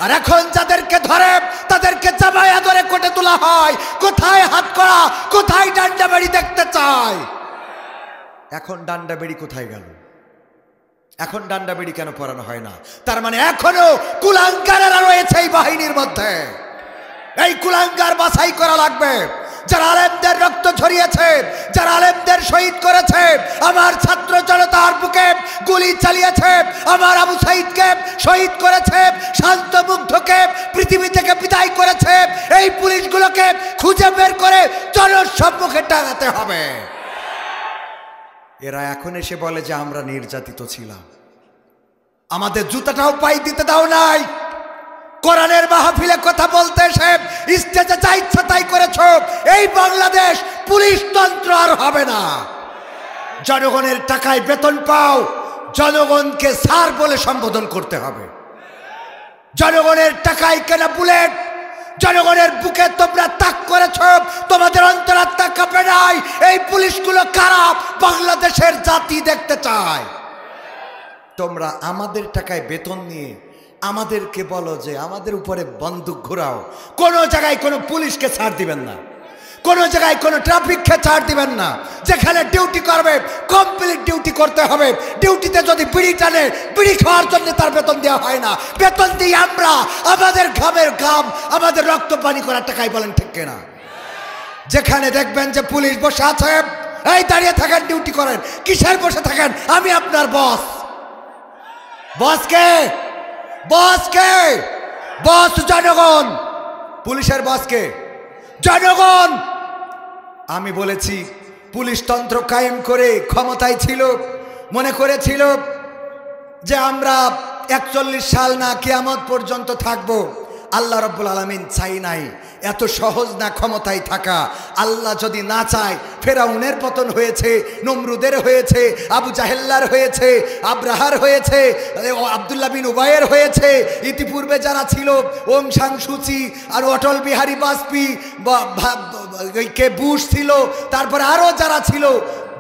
আর এখন যাদেরকে ধরে তাদেরকে জামায়া ধরে কোটে তোলা হয়। কোথায় হাত করা, কোথায় ডান্ডা বেড়ি দেখতে চায়। এখন ডান্ডা বেড়ি কোথায় গেল? এখন ডান্ডা বেড়ি কেন পরানো হয় না? তার মানে এখনো কুলাঙ্গারেরা রয়েছে এই বাহিনীর মধ্যে। এই কুলাঙ্গার বাছাই করা লাগবে। যারা আলেমদের রক্ত ঝরিয়েছে, যারা আলেমদের শহীদ করেছে, আমার ছাত্র জনতার বুকে গুলি চালিয়েছে, আমার আবু সাইদকে শহীদ করেছে, শান্ত মুগ্ধকে পৃথিবী থেকে বিদায় করেছে, এই পুলিশগুলোকে খুঁজে বের করে জনসম্মুখে টাঙাতে হবে। এরা এখন এসে বলে যে আমরা নির্যাতিত ছিলাম, আমাদের জুতাটাও পাই দিতে দাও নাই। কোরআনের মাহফিলে কথা বলতে এসে স্টেজে যা ইচ্ছা তাই করেছ। এই বাংলাদেশ পুলিশ তন্ত্র আর হবে না। জনগণের টাকায় বেতন পাও, জনগণকে স্যার বলে সম্বোধন করতে হবে। জনগণের টাকায় কেনা বুলেট, জনগণের বুকে তোমরা তাক করেছ, তোমাদের অন্তরাত্মা কাঁপে নাই। এই পুলিশগুলো কারা? বাংলাদেশের জাতি দেখতে চায়। তোমরা আমাদের টাকায় বেতন নিয়ে আমাদেরকে বলো যে আমাদের উপরে বন্দুক ঘোরাও। কোনো জায়গায় কোনো পুলিশকে ছাড় দিবেন না, কোনো জায়গায় কোনো ট্রাফিককে ছাড় দিবেন না। যেখানে ডিউটি করবে কমপ্লিট ডিউটি করতে হবে। ডিউটিতে যদি বিড়ি টানে, বিড়ি খাওয়ার জন্য তার বেতন দেওয়া হয় না। বেতন দিই আমরা আমাদের ঘামের ঘাম, আমাদের রক্ত পানি করার টাকায়। বলেন ঠিক কিনা? যেখানে দেখবেন যে পুলিশ বসে আছে, এই দাঁড়িয়ে থাকেন, ডিউটি করেন। কিসের বসে থাকেন? আমি আপনার বস। বসকে বসকে বস জনগণ। পুলিশের বসকে জনগণ। আমি বলেছি পুলিশ তন্ত্র কায়েম করে ক্ষমতায় ছিল, মনে করেছিল যে আমরা 41 সাল না কিয়ামত পর্যন্ত থাকবো। আল্লাহ রাব্বুল আলামিন চাই নাই। এত সহজ না ক্ষমতায় থাকা। আল্লাহ যদি না চায়, ফেরাউনের পতন হয়েছে, নমরুদের হয়েছে, আবু জাহেল্লার হয়েছে, আব্রাহার হয়েছে, আব্দুল্লাহ বিন উবাইয়ের হয়েছে, ইতিপূর্বে যারা ছিল ওং সাং সুচি আর অটল বিহারী বাজপেয়ী, কে বুশ ছিল, তারপরে আরও যারা ছিল।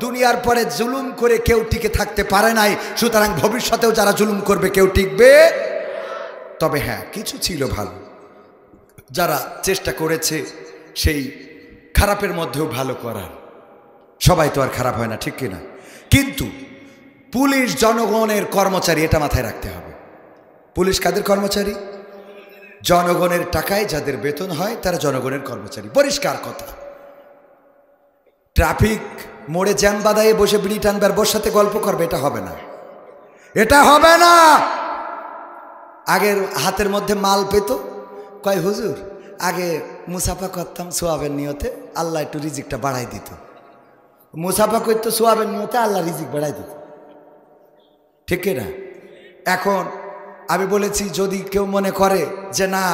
দুনিয়ার পরে জুলুম করে কেউ টিকে থাকতে পারে নাই। সুতরাং ভবিষ্যতেও যারা জুলুম করবে কেউ টিকবে। তবে হ্যাঁ, কিছু ছিল ভালো, যারা চেষ্টা করেছে সেই খারাপের মধ্যেও ভালো করার। সবাই তো আর খারাপ হয় না, ঠিক কিনা? কিন্তু পুলিশ জনগণের কর্মচারী, এটা মাথায় রাখতে হবে। পুলিশ কাদের কর্মচারী? জনগণের টাকায় যাদের বেতন হয় তারা জনগণের কর্মচারী। পরিষ্কার কথা। ট্রাফিক মোড়ে জ্যাম বাদায়ে বসে বিড়ি টানবে আর বসাতে গল্প করবে, এটা হবে না, এটা হবে না। আগের হাতের মধ্যে মাল পেত, কয় হুজুর আগে মুসাফা করতাম সোয়াবের নিয়তে, আল্লাহ একটু রিজিকটা বাড়াই দিত। মুসাফা করতো সোয়াবের নিয়তে, আল্লাহ রিজিক বাড়াই দিত, ঠিক না? এখন আমি বলেছি যদি কেউ মনে করে যে না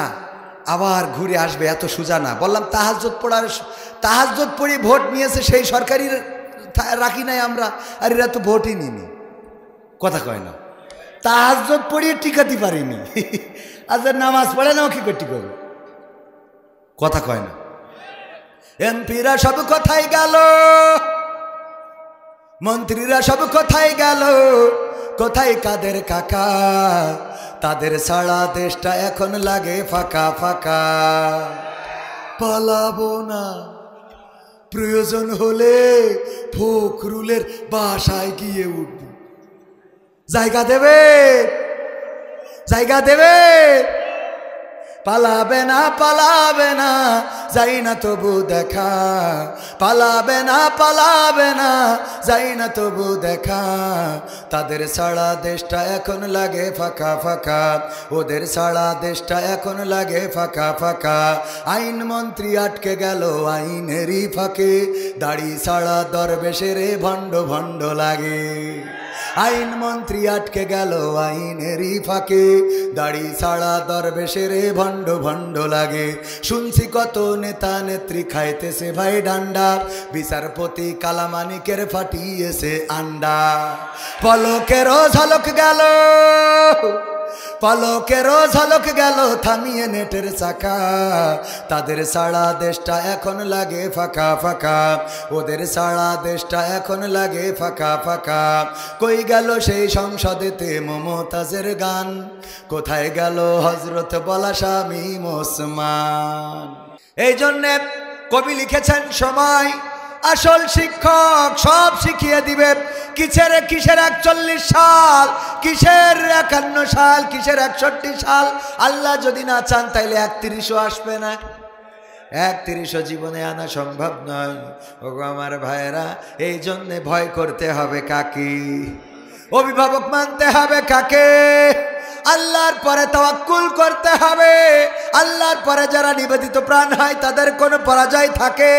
আবার ঘুরে আসবে, এত সোজা না। বললাম তাহাজ্জুদ পড়ে ভোট নিয়েছে, সেই সরকারি রাখি নাই আমরা, আর এরা তো ভোটই নিনি। কথা কয় না, তাহাজ্জুদ পড়িয়ে টিকাতে পারিনি। আচ্ছা নামাজ পড়ে নাও, কি করে টিকাবে? কথা কয় না। এমপিরা সব কোথায় গেল, মন্ত্রীরা সব কোথায় গেল, কোথায় কাদের কাকা? তাদের সারা দেশটা এখন লাগে ফাঁকা ফাঁকা। পালাবো না, প্রয়োজন হলে ফখরুলের বাসায় গিয়ে উঠব। জায়গা দেবে, জায়গা দেবে। পালাবে না, পালাবে না, যাই না তবু দেখা। পালাবে না, পালাবে না, যাই না তবু দেখা। তাদের সারা দেশটা এখন লাগে ফাঁকা ফাঁকা, ওদের সারা দেশটা এখন লাগে ফাঁকা ফাঁকা। আইন মন্ত্রী আটকে গেল আইনেরই ফাঁকে, দাড়ি সারা দরবেশের ভণ্ড ভণ্ড লাগে। আইন মন্ত্রী আটকে গেল আইনেরই ফাঁকে, দাড়ি ছাড়া দরবেশের ভণ্ড ভণ্ড লাগে। শুনছি কত নেতা নেত্রী খাইতেছে ভাই ডান্ডা, বিচারপতি কালামানিকের ফাটিয়েছে আন্ডা। পলকেরও ঝলক গেল, পলকেরও ঝলক গেল থামিয়ে নেটের চাকা, তাদের সারা দেশটা এখন লাগে ফাঁকা ফাঁকা, ওদের সারা দেশটা এখন লাগে ফাঁকা ফাঁকা। কই গেল সেই সংসদেতে মমতাজের গান, কোথায় গেল হযরত বলা শামীম ওসমান। এই জন্যে কবি লিখেছেন সময় আসল শিক্ষক, সব শিখিয়ে দিবে। কিসের 41 সাল, কিসের 51 সাল, কিসের 61 সাল, আল্লাহ যদি না চান তাইলে 31ও আসবে না। 31ও জীবনে আনা সম্ভব নয়। ওগো আমার ভাইয়েরা, এই জন্যে ভয় করতে হবে কাকে? অভিভাবক মানতে হবে কাকে? আল্লাহর পরে তাওয়াক্কুল করতে হবে। আল্লাহর পরে যারা নিবেদিত প্রাণ হয় তাদের কোনো পরাজয় থাকে?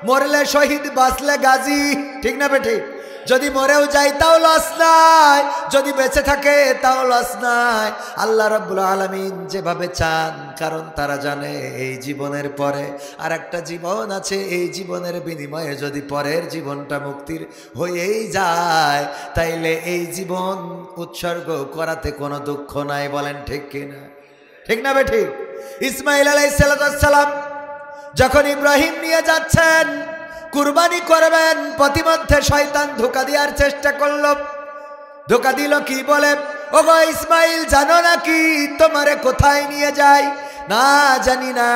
মরলে শহীদ, বাঁচলে গাজী, ঠিক না বেঠিক? যদি মরেও যাই তাও লস নাই, যদি বেঁচে থাকে তাও লস নাই। আল্লাহ রাব্বুল আলামিন যেভাবে চান, কারণ তারা জানে এই জীবনের পরে আর একটা জীবন আছে। এই জীবনের বিনিময়ে যদি পরের জীবনটা মুক্তির হয়েই যায়, তাইলে এই জীবন উৎসর্গ করাতে কোনো দুঃখ নাই। বলেন ঠিক কিনা? ঠিক না বেঠিক? ইসমাইল আলাইহিস সালাম যখন ইব্রাহিম নিয়ে যাচ্ছেন কুরবানি করবেন, পথিমধ্যে শয়তান ধোঁকা দেওয়ার চেষ্টা করল। ধোঁকা দিল কি বলে, ওগো ইসমাইল, জানো নাকি তোমারে কোথায় নিয়ে যায়? না, জানি না,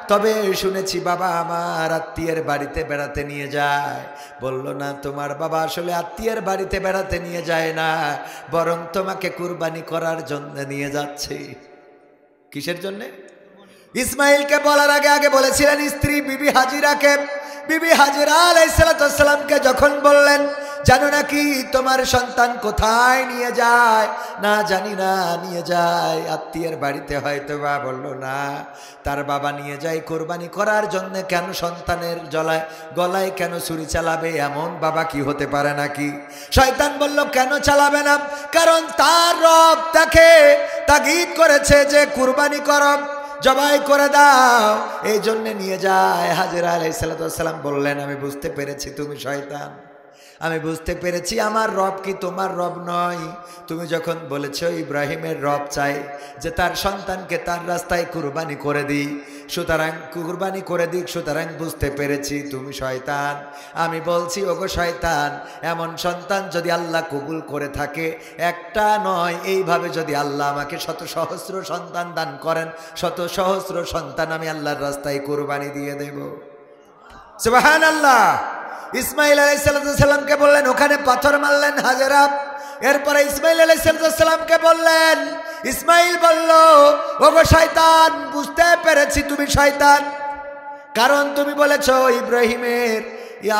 তবে শুনেছি বাবা আমার আত্মীয়ের বাড়িতে বেড়াতে নিয়ে যায়। বলল না, তোমার বাবা আসলে আত্মীয়ের বাড়িতে বেড়াতে নিয়ে যায় না, বরং তোমাকে কুরবানি করার জন্য নিয়ে যাচ্ছে। কিসের জন্যে? ইসমাইলকে বলার আগে আগে বলেছিলেন স্ত্রী বিবি হাজিরাকে। বিবি হাজিরা আলাইহিস সালামকে যখন বললেন, জানো নাকি তোমার সন্তান কোথায় নিয়ে যায়? না, জানি না, নিয়ে যায় আত্মীয়ের বাড়িতে হয়তো বা। বলল না, তার বাবা নিয়ে যায় কোরবানি করার জন্য। কেন সন্তানের গলায় কেন ছুরি চালাবে? এমন বাবা কি হতে পারে নাকি? শয়তান বলল, কেন চালাবে না? কারণ তার রব তাকে তাগিদ করেছে যে কুরবানি করো, জবাই করে দাও, এই জন্য নিয়ে যায়। হাজেরা আলাইহিস সালাম বললেন, আমি বুঝতে পেরেছি তুমি শয়তান, আমি বুঝতে পেরেছি আমার রব কি তোমার রব নয়। তুমি যখন বলেছো ইব্রাহিমের রব চাই যে তার সন্তানকে তার রাস্তায় কুরবানি করে দিই, সুতরাং কুরবানি করে দিক, সুতরাং বুঝতে পেরেছি তুমি শয়তান। আমি বলছি, ওগো শয়তান, এমন সন্তান যদি আল্লাহ কবুল করে থাকে, একটা নয়, এইভাবে যদি আল্লাহ আমাকে শত সহস্র সন্তান দান করেন, শত সহস্র সন্তান আমি আল্লাহর রাস্তায় কুরবানি দিয়ে দেব। সুবহানাল্লাহ। ইসমাইল আলাইহিস সালামকে বললেন, ওখানে পাথর মারলেন হাজেরা। এরপরে ইসমাইল আলাইহিস সালামকে বললেন, ইসমাইল বলল, ওগো শয়তান, বুঝতে পেরেছি তুমি শয়তান, কারণ তুমি বলেছো ইব্রাহিমের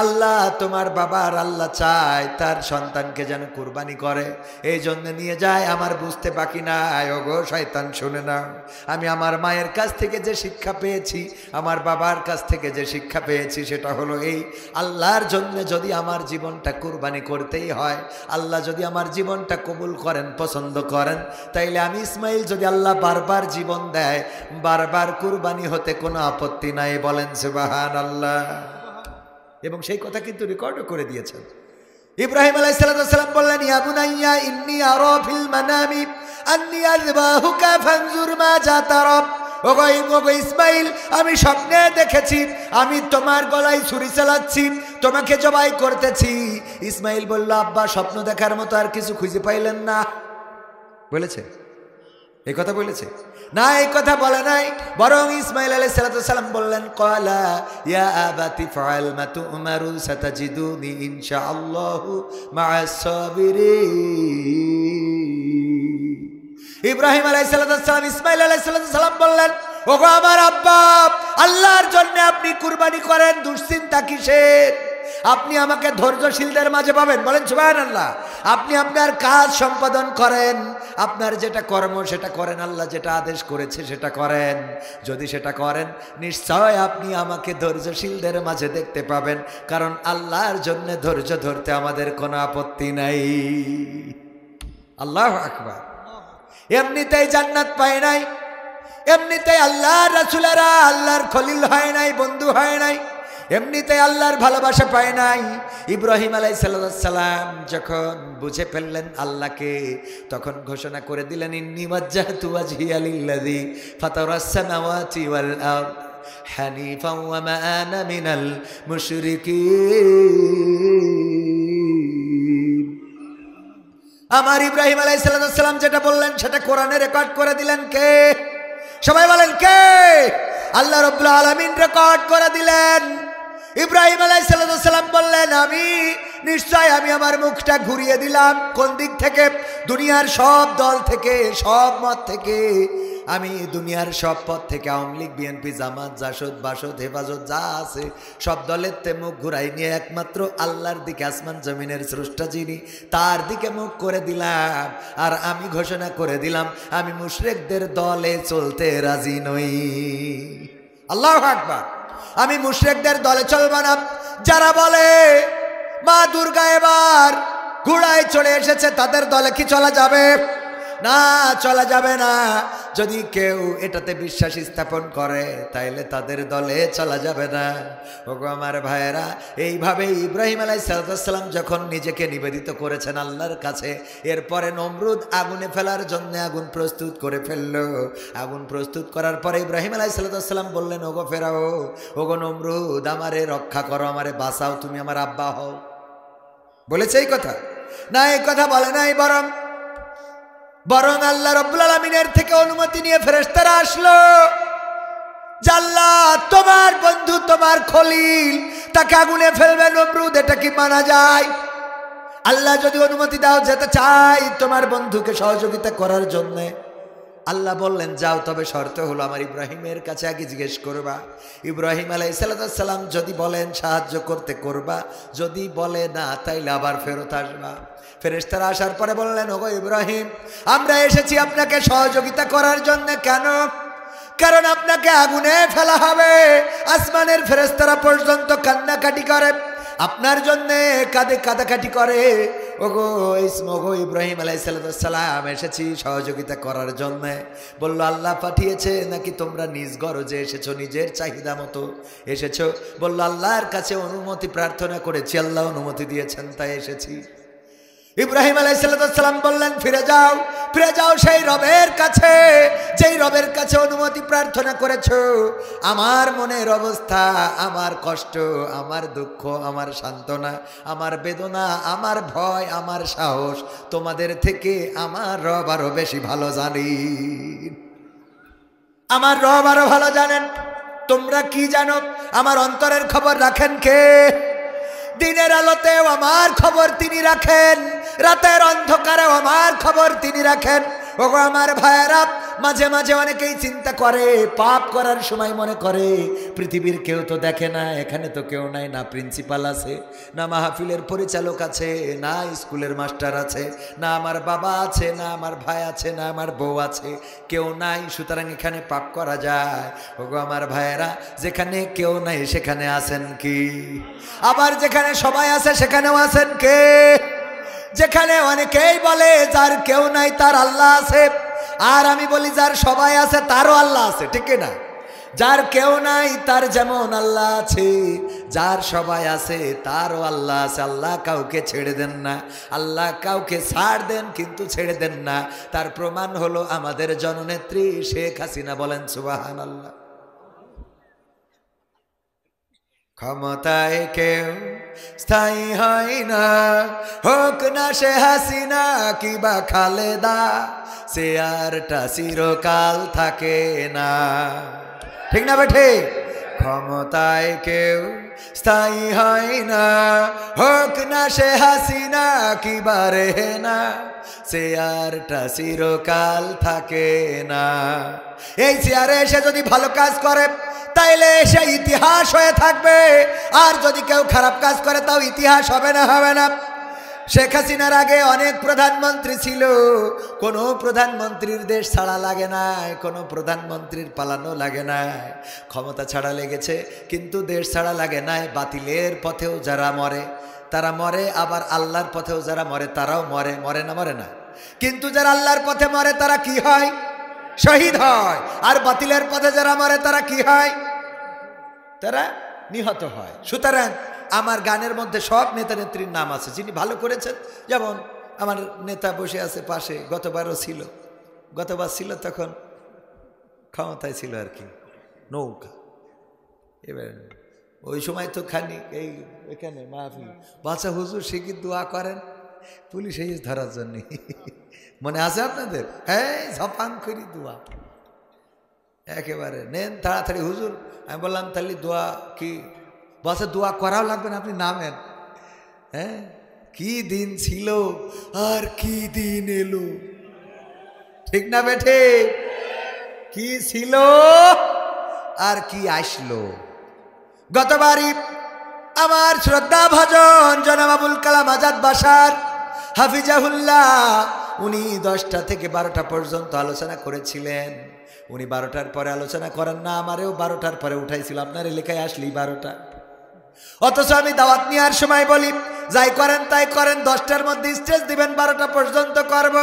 আল্লাহ, তোমার বাবার আল্লাহ চায় তার সন্তানকে যেন কুরবানি করে, এই জন্য নিয়ে যায়। আমার বুঝতে বাকি নাই। ওগো শয়তান, শুনে নাও, আমি আমার মায়ের কাছ থেকে যে শিক্ষা পেয়েছি, আমার বাবার কাছ থেকে যে শিক্ষা পেয়েছি, সেটা হলো এই, আল্লাহর জন্য যদি আমার জীবনটা কুরবানি করতেই হয়, আল্লাহ যদি আমার জীবনটা কবুল করেন, পছন্দ করেন, তাইলে আমি ইসমাইল যদি আল্লাহ বারবার জীবন দেয়, বারবার কুরবানি হতে কোনো আপত্তি নাই। বলেন সুবহানাল্লাহ। এবং সেই কথা কিন্তু রেকর্ডও করে দিয়েছেন। ইব্রাহিম আলাইহিস সালাম বললেন, ইয়া বুনাইয়া ইন্নী আরা ফিল মানামি আন্নী আযবাহুকা ফানজুর মাযা তারা। ওগো ইসমাইল, আমি স্বপ্নে দেখেছি আমি তোমার গলায় ছুরি চালাচ্ছি, তোমাকে জবাই করতেছি। ইসমাইল বলল, আব্বা, স্বপ্ন দেখার মতো আর কিছু খুঁজে পাইলেন না? বলেছে এই কথা? বলেছে না, এই কথা বলে নাই। বরং ইসমাইল আলাইহিস সালাম বললেন, ক্বালা ইয়া আবাতি ফাআল মা তু'মারু সাতাজিদুনি ইনশাআল্লাহু মা'আস সাবিরিন। ইব্রাহিম আলাইহিস সালাম ইসমাইল আলাইহিস সালাম বললেন, ওগো আমার আব্বা, আল্লাহর জন্য আপনি কুরবানি করেন, দুশ্চিন্তা কিসের? আপনি আমাকে ধৈর্যশীলদের মাঝে পাবেন। বলেন সুবহানাল্লাহ। আপনি আপনার কাজ সম্পাদন করেন, আপনার যেটা কর্ম সেটা করেন, আল্লাহ যেটা আদেশ করেছে সেটা করেন। যদি সেটা করেন, নিশ্চয় আপনি আমাকে ধৈর্যশীলদের মাঝে দেখতে পাবেন, কারণ আল্লাহর জন্য ধৈর্য ধরতে আমাদের কোনো আপত্তি নাই। আল্লাহু আকবার। এমনিতেই জান্নাত পায় নাই, এমনিতেই আল্লাহর রাসূলেরা আল্লাহর খলিল হয় নাই, বন্ধু হয় নাই, এমনিতে আল্লাহর ভালোবাসা পায় নাই। ইব্রাহিম আলাইহিস সালাম যখন বুঝে ফেললেন আল্লাহকে, তখন ঘোষণা করে দিলেন, ইন্নী ওয়াজ্জাহতু ওয়াজহিয়া লিল্লাযী ফাতারাস সামাওয়াতি ওয়াল আরদ হানিফাও ওয়া মা আনা মিনাল মুশরিকিন। আমার ইব্রাহিম আলাইহিস সালাম যেটা বললেন সেটা কোরআনে রেকর্ড করে দিলেন কে? সবাই বলেন কে? আল্লাহ রাব্বুল আলামিন রেকর্ড করে দিলেন। ইব্রাহিম আলাইহিস সালাম বললেন, আমি নিশ্চয় আমি আমার মুখটা ঘুরিয়ে দিলাম। কোন দিক থেকে? দুনিয়ার সব দল থেকে, সব মত থেকে। আমি দুনিয়ার সব পথ থেকে, আওয়ামী লীগ, বিএনপি, জামাত, জাসদ, বাসদ, হেফাজত যা আছে সব দলের তে মুখ ঘুরাই নিয়ে একমাত্র আল্লাহর দিকে, আসমান জমিনের স্রষ্টা যিনি, তার দিকে মুখ করে দিলাম। আর আমি ঘোষণা করে দিলাম, আমি মুশরিকদের দলে চলতে রাজি নই। আল্লাহু আকবার। আমি মুশরিকদের দলে চলব না। যারা বলে মা দুর্গা এবার ঘোড়ায় চলে এসেছে, তাদের দলে কি চলা যাবে? না, চলা যাবে না। যদি কেউ এটাতে বিশ্বাস স্থাপন করে তাইলে তাদের দলে চলা যাবে না। ওগো আমার ভাইয়েরা, এইভাবে ইব্রাহিম আলাইহিস সালাম যখন নিজেকে নিবেদিত করেছেন আল্লাহর কাছে, এরপরে নমরুদ আগুনে ফেলার জন্য আগুন প্রস্তুত করে ফেললো। আগুন প্রস্তুত করার পরে ইব্রাহিম আলাইহিস সালাম বললেন, ওগো ফেরাও, ওগো নমরুদ, আমারে রক্ষা করো, আমারে বাঁচাও, তুমি আমার আব্বা হও। বলেছে এই কথা? না, এই কথা বলে নাই। বরং আল্লাহ রাব্বুল আলামিনের থেকে অনুমতি নিয়ে ফেরেশতারা আসলো। আল্লাহ, তোমার বন্ধু, তোমার খলিল, তাকে আগুনে ফেলবে নমরুদ, এটা কি মানা যায়? আল্লাহ যদি অনুমতি দাও, যেতে চাই তোমার বন্ধুকে সহযোগিতা করার জন্য। আল্লাহ বললেন, যাও, তবে শর্ত হলো আমার ইব্রাহিমের কাছে আগে জিজ্ঞেস করবা। ইব্রাহিম আলাইহিস সালাম যদি বলেন সাহায্য করতে করবা, যদি বলে না তাইলে আবার ফেরত আসবা। ফেরেশতারা আসার পরে বললেন, ওগো ইব্রাহিম, আমরা এসেছি আপনাকে সহযোগিতা করার জন্য। কেন? কারণ আপনাকে আগুনে ফেলা হবে। আসমানের ফেরেশতারা পর্যন্ত কান্নাকাটি করে, আপনার জন্যে কাঁদাকাটি করে। ওগো ইব্রাহিম আলাইহিস সালাম, এসেছি সহযোগিতা করার জন্য। বলল, আল্লাহ পাঠিয়েছে নাকি তোমরা নিজ গরজে এসেছো, নিজের চাহিদা মতো এসেছো? বলল, আল্লাহর কাছে অনুমতি প্রার্থনা করেছি, আল্লাহ অনুমতি দিয়েছেন, তাই এসেছি। ইব্রাহিম আলাইহিস সালাম বললেন, ফিরে যাও সেই রবের কাছে, যেই রবের কাছে অনুমতি প্রার্থনা করেছো। আমার মনের অবস্থা, আমার কষ্ট, আমার দুঃখ, আমার সান্ত্বনা, আমার বেদনা, আমার ভয়, আমার সাহস তোমাদের থেকে আমার রব আরো বেশি ভালো জানি। আমার রব আরো ভালো জানেন। তোমরা কি জানো? আমার অন্তরের খবর রাখেন কে? দিনের আলোতেও আমার খবর তিনি রাখেন, রাতের অন্ধকারেও আমার খবর তিনি রাখেন। ওগো আমার ভাইয়েরা, মাঝে মাঝে অনেকেই চিন্তা করে, পাপ করার সময় মনে করে পৃথিবীর কেউ তো দেখে না, এখানে তো কেউ নাই, না প্রিন্সিপাল আছে, না মাহফিলের পরিচালক আছে, না স্কুলের মাস্টার আছে, না আমার বাবা আছে, না আমার ভাই আছে, না আমার বউ আছে, কেউ নাই, সুতরাং এখানে পাপ করা যায়। ওগো আমার ভাইয়েরা, যেখানে কেউ নাই সেখানে আছেন কি? আবার যেখানে সবাই আছে সেখানেও আছেন কে? যেখানে অনেকেই বলে যার কেউ নাই তার আল্লাহ আছে, আর আমি বলি যার সবাই আছে তারও আল্লাহ আছে, ঠিক না? যার কেউ নাই তার যেমন আল্লাহ আছে, যার সবাই আছে তারও আল্লাহ আছে। আল্লাহ কাউকে ছেড়ে দেন না, আল্লাহ কাউকে ছাড় দেন কিন্তু ছেড়ে দেন না। তার প্রমাণ হলো আমাদের জননেত্রী শেখ হাসিনা। বলেন সুবহানাল্লাহ। ক্ষমতায় কেউ স্থায়ী হয় না, হোক না সে হাসিনা কিবা খালেদা, চেয়ারটা চিরকাল থাকে না, ঠিক না বেঠে? ক্ষমতায় কেউ স্থায়ী হয় না, হোক না সে হাসিনা কিবা রেহেনা, চেয়ারটা চিরকাল থাকে না। এই চেয়ারে এসে যদি ভালো কাজ করে তাইলে সে ইতিহাস হয়ে থাকবে, আর যদি কেউ খারাপ কাজ করে তাও ইতিহাস হবে না, হবে না। শেখ হাসিনার আগে অনেক প্রধানমন্ত্রী ছিল, কোনো প্রধানমন্ত্রীর দেশ ছাড়া লাগে নাই, কোনো প্রধানমন্ত্রীর পালানো লাগে নাই। ক্ষমতা ছাড়া লেগেছে কিন্তু দেশ ছাড়া লাগে নাই। বাতিলের পথেও যারা মরে তারা মরে, আবার আল্লাহর পথেও যারা মরে তারাও মরে, মরে না? মরে না। কিন্তু যারা আল্লাহর পথে মরে তারা কি হয়? শহীদ হয়। আর বাতিলের পথে যারা মরে তারা কি হয়? তারা নিহত হয়। সুতরাং আমার গানের মধ্যে সব নেতা নেত্রীর নাম আছে যিনি ভালো করেছেন। যেমন আমার নেতা বসে আছে পাশে, গতবারও ছিল, গতবার ছিল তখন ক্ষমতায় ছিল আর কি, নৌকা। এবার ওই সময় তো খানি এই এখানে মাহফিল বাচ্চা হুজুর সে কি দোয়া করেন পুলিশ এই ধরার জন্য, মনে আছে আপনাদের? হ্যাঁ, ঝপাং করি দোয়া একেবারে নেন তাড়াতাড়ি হুজুর। আমি বললাম তাহলে দোয়া কি বাচ্চা দোয়া করাও লাগবে না, আপনি নামেন। হ্যাঁ, কি দিন ছিল আর কি দিন এলো, ঠিক না বেঠে? কি ছিল আর কি আসলো। গতবারই আমার শ্রদ্ধা ভাজন জনাব আবুল কালাম আজাদ বাশার হাফিজাহুল্লাহ উনি 10টা থেকে 12টা পর্যন্ত আলোচনা করেছিলেন। উনি 12টার পরে আলোচনা করেন না, আমারেও 12টার পরে উঠাইছিল। আপনার এলাকায় আসলেই 12টা, অথচ আমি দাওয়াত নেওয়ার সময় বলি যাই করেন তাই করেন, 10টার মধ্যে স্টেজ দিবেন, 12টা পর্যন্ত করব।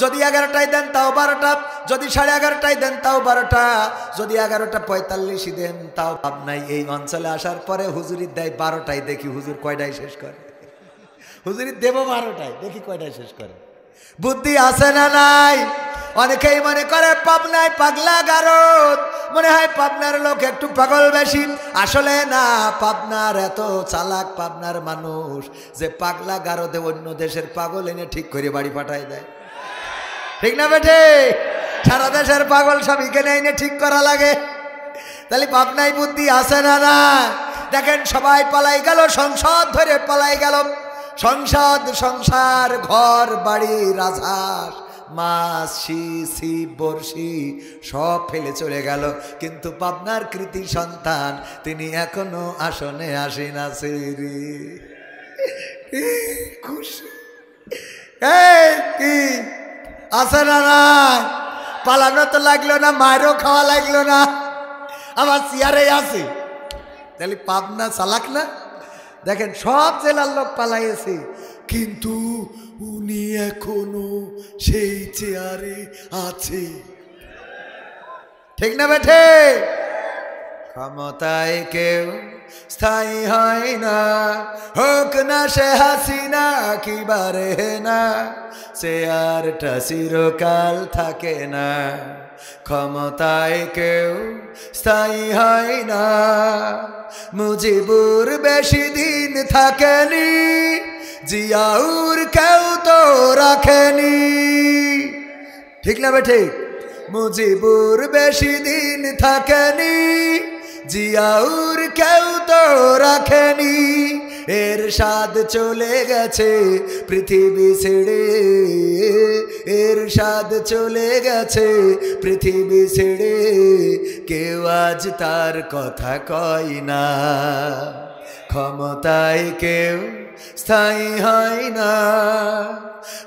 যদি 11টায় দেন তাও 12টা, যদি 11:30টায় দেন তাও 12টা, যদি 11:45 দেন তাও ভাব নাই। এই অঞ্চলে আসার পরে হুজুরি দেয় 12টায়, দেখি হুজুর কয়টায় শেষ করে। হুজুরি দেব 12টায়, দেখি কয়টায় শেষ করে। বুদ্ধি আছে না নাই? অনেকেই মনে করে পাবনায় পাগলা গারদ, মনে হয় পাবনার লোক একটু পাগল বেশি। আসলে না, পাবনার এত চালাক পাবনার মানুষ যে পাগলা গারদে অন্য দেশের পাগল এনে ঠিক করে বাড়ি পাঠায় দেয়, ঠিক না বেঠে? সারা দেশের পাগল স্বামীকে এনে ঠিক করা লাগে। তাহলে পাবনায় বুদ্ধি আছে না না? দেখেন সবাই পালাই গেল, সংসদ ধরে পালাই গেল। সংসদ, সংসার, ঘর বাড়ি, রাজহাঁস, মাছ, শি বর্ষি সব ফেলে চলে গেল, কিন্তু পাবনার কৃতি সন্তান তিনি এখনো আসনে আসীন আছে রে। খুশি কি আছে না না? পালানো তো লাগলো না, মায়েরও খাওয়া লাগলো না, আমার চেয়ারে আছে। তাহলে পাবনা চালাক না? দেখেন সব জেলার লোক পালাইছে, কিন্তু উনি এখনো সেই চেয়ারে আছে, ঠিক না বেঠে? ক্ষমতায় কেউ স্থায়ী হয় না, হোক না সে হাসিনা কি বারে না, চেয়ারটা চিরকাল থাকে না। ক্ষমতায় কেউ স্থায়ী হয় না, মুজিবুর বেশি দিন থাকেনি, জিয়াউর কেউ তো রাখেনি, ঠিক না বেঠে? মুজিবুর বেশি দিন থাকেনি, জিয়াউর কেউ তো রাখেনি। এরশাদ চলে গেছে পৃথিবী ছেড়ে, এরশাদ চলে গেছে পৃথিবী ছেড়ে, কেউ আজ তার কথা কয় না। ক্ষমতায় কেউ স্থায়ী হয় না,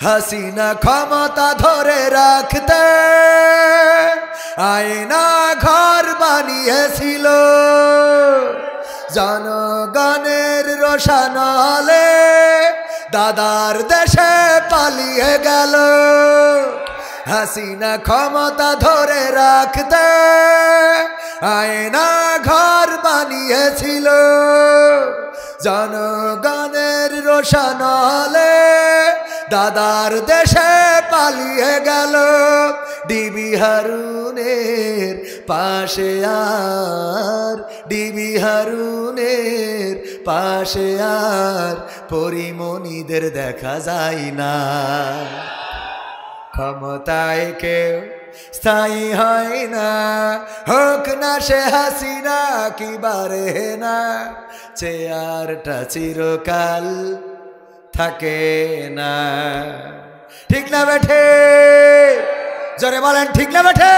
হাসিনা ক্ষমতা ধরে রাখতে আয়না ঘর বানিয়েছিল, জনগণের রোশনালে দাদার দেশে পালিয়ে গেল। হাসিনা ক্ষমতা ধরে রাখতে আয়না ঘর বানিয়েছিল, জনগণের রোশনালে দাদার দেশে পালিয়ে গেল। ডিবি হারুনের পাশে আর, ডিবি হারুনের পাশে আর পরিমণিদের দেখা যায় না। ক্ষমতায় কেউ স্থায়ী হয় না, হোক না সে হাসিনা কি বারে না, চেয়ারটা চিরকাল থাকে না, ঠিক না বেঠে? জোরে বলেন ঠিক না বেঠে?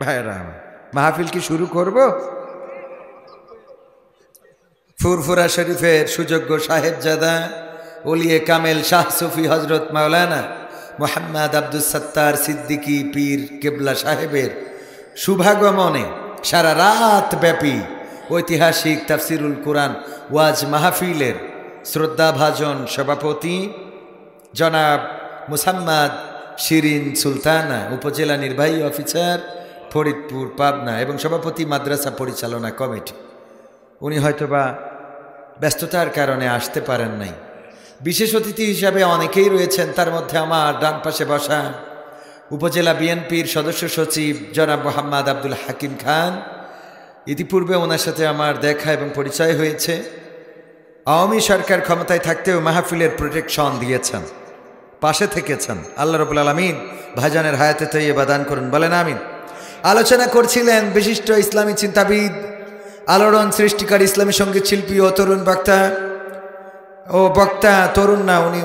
ভাইরা মাহফিল কি শুরু করব? ফুরফুরা শরীফের সুযোগ্য সাহেবজাদা ওলিয়ে কামেল শাহ সুফি হজরত মাওলানা মোহাম্মদ আব্দুস সত্তার সিদ্দিকী পীর কেবলা সাহেবের শুভাগমনে সারা রাত ব্যাপী ঐতিহাসিক তাফসিরুল কোরআন ওয়াজ মাহফিলের শ্রদ্ধাভাজন সভাপতি জনাব মুসাম্মাদ শিরিন সুলতানা, উপজেলা নির্বাহী অফিসার ফরিদপুর, পাবনা এবং সভাপতি মাদ্রাসা পরিচালনা কমিটি। উনি হয়তোবা ব্যস্ততার কারণে আসতে পারেন নাই। বিশেষ অতিথি হিসাবে অনেকেই রয়েছেন, তার মধ্যে আমার ডান পাশে বসা উপজেলা বিএনপির সদস্য সচিব জনাব মোহাম্মদ আব্দুল হাকিম খান। ইতিপূর্বে ওনার সাথে আমার দেখা এবং পরিচয় হয়েছে। আওয়ামী সরকার ক্ষমতায় থাকতেও মাহফিলের প্রোটেকশন দিয়েছেন, পাশে থেকেছেন। আল্লাহ রাব্বুল আলামিন ভাইজানের হায়াতে তৈয়বা দান করুন, বলেন আমিন। আলোচনা করছিলেন বিশিষ্ট ইসলামী চিন্তাবিদ, আলোড়ন সৃষ্টিকার ইসলামী সঙ্গীত শিল্পী ও তরুণ বক্তা, তরুণ না উনি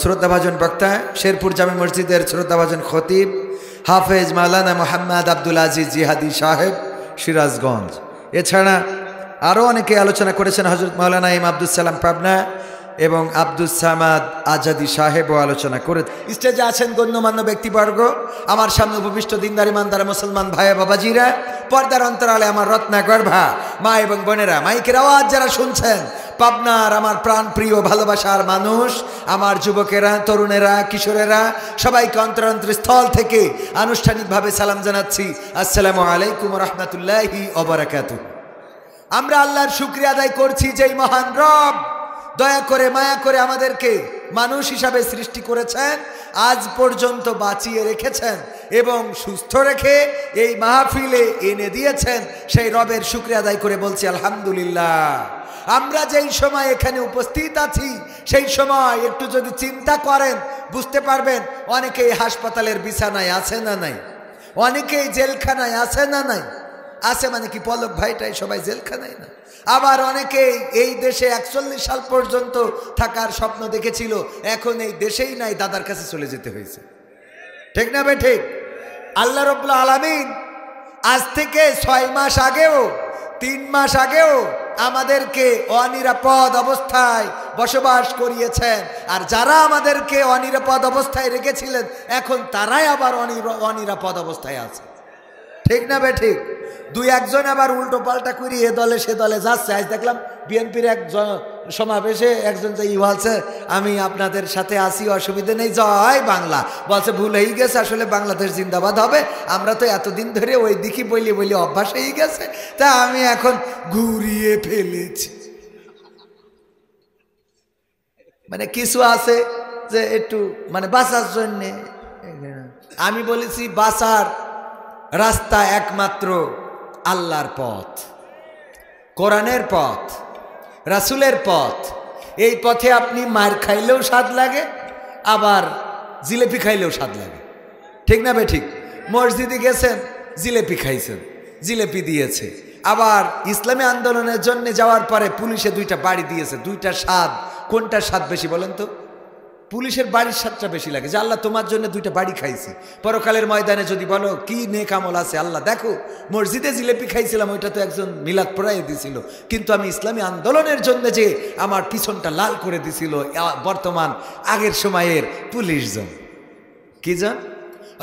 শ্রদ্ধাভাজন বক্তা, শেরপুর জামে মসজিদের শ্রদ্ধাভাজন খতিব হাফেজ মাওলানা মোহাম্মদ আব্দুল আজিজ জিহাদি সাহেব, সিরাজগঞ্জ। এছাড়া আরও অনেকে আলোচনা করেছেন। হজরত মাওলানা ইমাম আব্দুল সালাম পাবনা এবং আব্দুল সামাদ আজাদি সাহেবও আলোচনা করে। স্টেজে আছেন গণ্যমান্য ব্যক্তিবর্গ, আমার সামনে উপবিষ্ট দিনদার ইমানদার মুসলমান ভাই বাবাজিরা, পর্দার অন্তরালে আমার রত্না গর্ভা মা এবং বোনেরা, মাইকের আওয়াজ যারা শুনছেন, পাবনার আমার প্রাণ প্রিয় ভালোবাসার মানুষ, আমার যুবকেরা, তরুণেরা, কিশোরেরা, সবাইকে অন্তরস্থল থেকে আনুষ্ঠানিকভাবে সালাম জানাচ্ছি। আসসালামু আলাইকুম রহমতুল্লাহি ওয়া বারাকাতুহু। আমরা আল্লাহর শুকরিয়া আদায় করছি যেই মহান রব দয়া করে মায়া করে আমাদেরকে মানুষ হিসাবে সৃষ্টি করেছেন, আজ পর্যন্ত বাঁচিয়ে রেখেছেন এবং সুস্থ রেখে এই মাহফিলে এনে দিয়েছেন। সেই রবের শুকরিয়া আদায় করে বলছি আলহামদুলিল্লাহ। আমরা যেই সময় এখানে উপস্থিত আছি সেই সময় একটু যদি চিন্তা করেন বুঝতে পারবেন অনেকেই হাসপাতালের বিছানায় আছে না নাই, অনেকেই জেলখানায় আছে না নাই। আছে মানে কি পলক ভাইটাই সবাই জেলখানায় না। আবার অনেকেই এই দেশে 41 সাল পর্যন্ত থাকার স্বপ্ন দেখেছিল, এখন এই দেশেই নাই, দাদার কাছে চলে যেতে হয়েছে। ঠিক না বে ঠিক? আল্লাহ রাব্বুল আলামিন আজ থেকে 6 মাস আগেও 3 মাস আগেও আমাদেরকে অনিরাপদ অবস্থায় বসবাস করিয়েছেন, আর যারা আমাদেরকে অনিরাপদ অবস্থায় রেখেছিলেন এখন তারাই আবার অনিরাপদ অবস্থায় আছে। ঠিক না বে ঠিক? দুই একজন আবার উল্টো পাল্টা করি এ দলে সে দলে যাচ্ছে। আজ দেখলাম বিএনপির এক সমাবেশে একজন যে বলছে আমি আপনাদের সাথে আসি, অসুবিধা নেই, জয় বাংলা। বলছে ভুল হয়ে গেছে, আসলে বাংলাদেশ জিন্দাবাদ হবে। আমরা তো এতদিন ধরে ওই দিকে বলি বলি অভ্যাস হয়ে গেছে, তা আমি এখন ঘুরিয়ে ফেলেছি। মানে কিছু আছে যে একটু মানে বাঁচার জন্যে। আমি বলেছি বাঁচার রাস্তা একমাত্র আল্লাহর পথ, কোরআনের পথ, রাসূলের পথ। এই পথে আপনি মার খাইলেও স্বাদ লাগে, আবার জিলেপি খাইলেও স্বাদ লাগে। ঠিক না বে ঠিক? মসজিদে গেছেন, জিলেপি খাইছেন, জিলেপি দিয়েছে। আবার ইসলামী আন্দোলনের জন্য যাওয়ার পরে পুলিশে 2টা বাড়ি দিয়েছে, 2টা স্বাদ। কোনটার স্বাদ বেশি বলেন তো? পুলিশের বাড়ির স্বাদটা বেশি লাগে, যে আল্লাহ তোমার জন্য 2টা বাড়ি খাইছি। পরকালের ময়দানে যদি বলো কি নেক আমল আছে, আল্লাহ দেখো মসজিদে জিলেপি খাইছিলাম, ওইটা তো একজন মিলাদ পড়াই দিছিল, কিন্তু আমি ইসলামী আন্দোলনের জন্য যে আমার পিছনটা লাল করে দিছিল বর্তমান আগের সময়ের পুলিশজন। কি জন?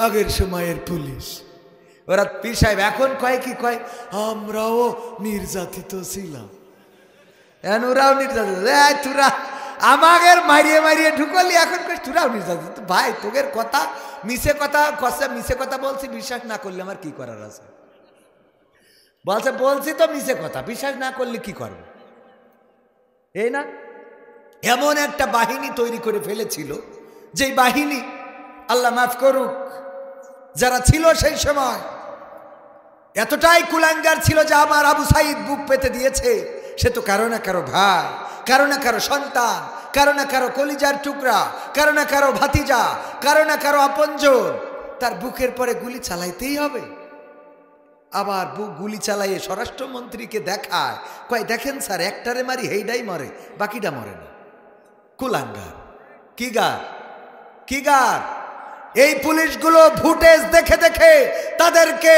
আগের সময়ের পুলিশ। ওরা পীর সাহেব এখন কয় কি কয়, আমরাও নির্যাতিত ছিলাম। ওরাও নির্যাতিত। তোরা আমাদের মারিয়ে মারিয়ে ঢুকলি, এখন তোরাও নির্যাতিত। ভাই তোদের কথা মিছে কথা মিছে কথা বলছি, বিশ্বাস না করলে আমার কি করার আছে? বলছে বলছি তো মিছে কথা, বিশ্বাস না করলে কি করবে? এই না, এমন একটা বাহিনী তৈরি করে ফেলেছিল, যেই বাহিনী আল্লাহ মাফ করুক যারা ছিল সেই সময় এতটাই কুলাঙ্গার ছিল যে আমার আবু সাইদ বুক পেতে দিয়েছে। সে তো কারো না কারো ভাই, কারো না কারো সন্তান, কারো না কারো কলিজার টুকরা, কারো না কারো ভাতিজা, কারো না কারো আপনজন। তার বুকের পরে গুলি চালাইতেই হবে। আবার বুক গুলি চালাইয়ে স্বরাষ্ট্রমন্ত্রীকে দেখায়, কয় দেখেন স্যার, একটারে মারি হেইডাই মরে, বাকিটা মরে না। কুলাঙ্গার, কি গার, কি গার। এই পুলিশগুলো ফুটেজ দেখে দেখে তাদেরকে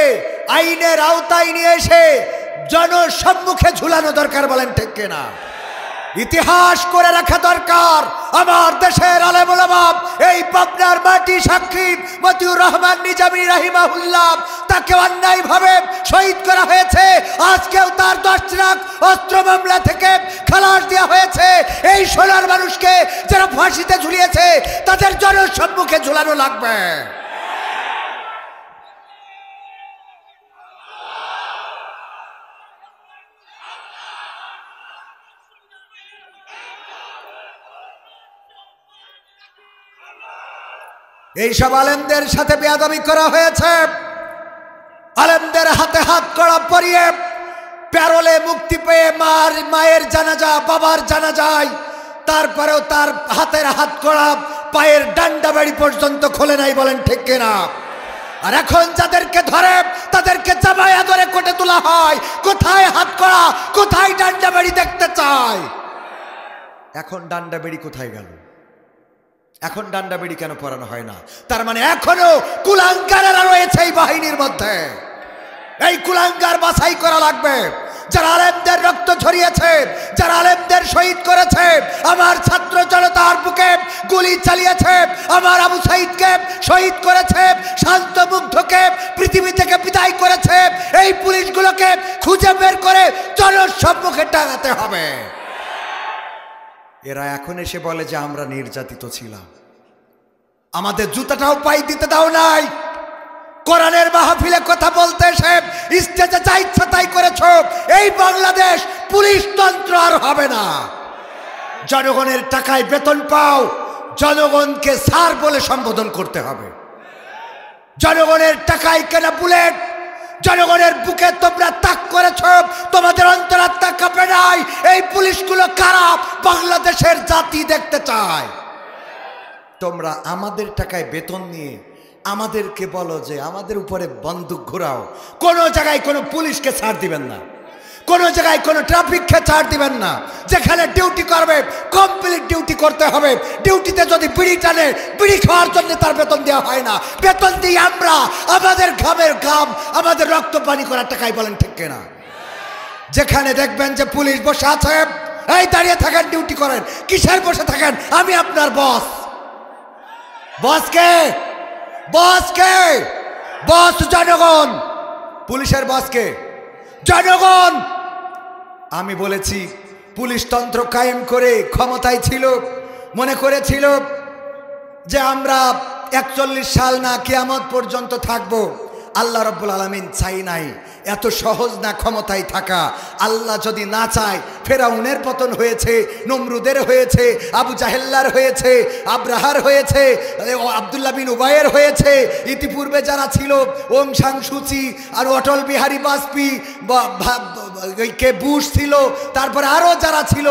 আইনের আওতায় নিয়ে এসে জনসম্মুখে ঝুলানো দরকার, বলেন ঠিক কিনা? ইতিহাস করে রাখা দরকার। আমার দেশের আলেম ওলামা, এই পাবনার মাটি সাক্ষী মতিউর রহমান নিজামী রাহিমাহুল্লাহ, তাকে অন্যায়ভাবে শহীদ করা হয়েছে। আজকেও তার 10 লাখ অস্ত্র মামলা থেকে খালাস দেওয়া হয়েছে। এই 16 মানুষকে যারা ফাঁসিতে ঝুলিয়েছে তাদের জনসম্মুখে ঝুলানো লাগবে। এইসব আলেমদের সাথে বেয়াদবি করা হয়েছে। আলেমদের হাতে হাত কড়া পরিয়ে প্যারোলে মুক্তি পেয়ে মায়ের জানাজা, বাবার জানাজায়, তারপরেও তার হাতের হাত কড়া পায়ের ডান্ডা বাড়ি পর্যন্ত খোলে নাই, বলেন ঠিক কিনা? আর এখন যাদেরকে ধরে তাদেরকে জামায়া ধরে কোটে তোলা হয়। কোথায় হাত কড়া, কোথায় ডান্ডা বাড়ি দেখতে চায়? এখন ডান্ডা বেড়ি কোথায় গেল? এখন ডান্ডা বেড়ি কেন পরানো হয় না? তার মানে এখনো কুলাঙ্গারেরা রয়েছে এই বাহিনীর মধ্যে। এই কুলাঙ্গার বাছাই করা লাগবে। যারা আলেমদের রক্ত ঝরিয়েছে, যারা আলেমদের শহীদ করেছে, আমার ছাত্র জনতার বুকে গুলি চালিয়েছে, আমার আবু সাইদকে শহীদ করেছে, শান্ত মুগ্ধকে পৃথিবী থেকে বিদায় করেছে, এই পুলিশগুলোকে খুঁজে বের করে জনসম্মুখে টাঙাতে হবে। এরা এখন এসে বলে যে আমরা নির্যাতিত ছিলাম, আমাদের জুতাটাও পাই দিতে দাও নাই। কোরআনের মাহফিলে কথা বলতে এসে স্টেজে যা ইচ্ছা তাই করেছ। এই বাংলাদেশ পুলিশ তন্ত্র আর হবে না। জনগণের টাকায় বেতন পাও, জনগণকে স্যার বলে সম্বোধন করতে হবে। জনগণের টাকায় কেনা বুলেট, জনগণের বুকে তোমরা তাক করেছ, তোমাদের অন্তরাত্মা কাঁপে নাই। এই পুলিশগুলো কারা? বাংলাদেশের জাতি দেখতে চায়। তোমরা আমাদের টাকায় বেতন নিয়ে আমাদেরকে বলো যে আমাদের উপরে বন্দুক ঘোরাও। কোনো জায়গায় কোনো পুলিশকে ছাড় দিবেন না, কোনো জায়গায় কোনো ট্রাফিককে ছাড় দিবেন না। যেখানে ডিউটি করবে কমপ্লিট ডিউটি করতে হবে। ডিউটিতে যদি বিড়ি টানে, বিড়ি খাওয়ার জন্য তার বেতন দেওয়া হয় না। বেতন দিই আমরা আমাদের ঘামের ঘাম, আমাদের রক্ত পানি করার টাকায়, বলেন ঠিক কিনা? যেখানে দেখবেন যে পুলিশ বসে আছে, এই দাঁড়িয়ে থাকেন, ডিউটি করেন। কিসের বসে থাকেন? আমি আপনার বস। বসকে বসকে বস জনগণ। পুলিশের বসকে জনগণ। আমি বলেছি পুলিশতন্ত্র কায়েম করে ক্ষমতায় ছিল, মনে করেছিল যে আমরা 41 সাল না কিয়ামত পর্যন্ত থাকব। আল্লাহ রাব্বুল আলামিন চাই নাই। এত সহজ না ক্ষমতায় থাকা। আল্লাহ যদি না চায়, ফেরাউনের পতন হয়েছে, নমরুদের হয়েছে, আবু জাহেল্লার হয়েছে, আব্রাহার হয়েছে, আব্দুল্লাহ বিন উবাইয়ের হয়েছে, ইতিপূর্বে যারা ছিল ওং সাং সুচি আর অটল বিহারী বাজপেয়ী, কে বুশ ছিল, তারপরে আরও যারা ছিল,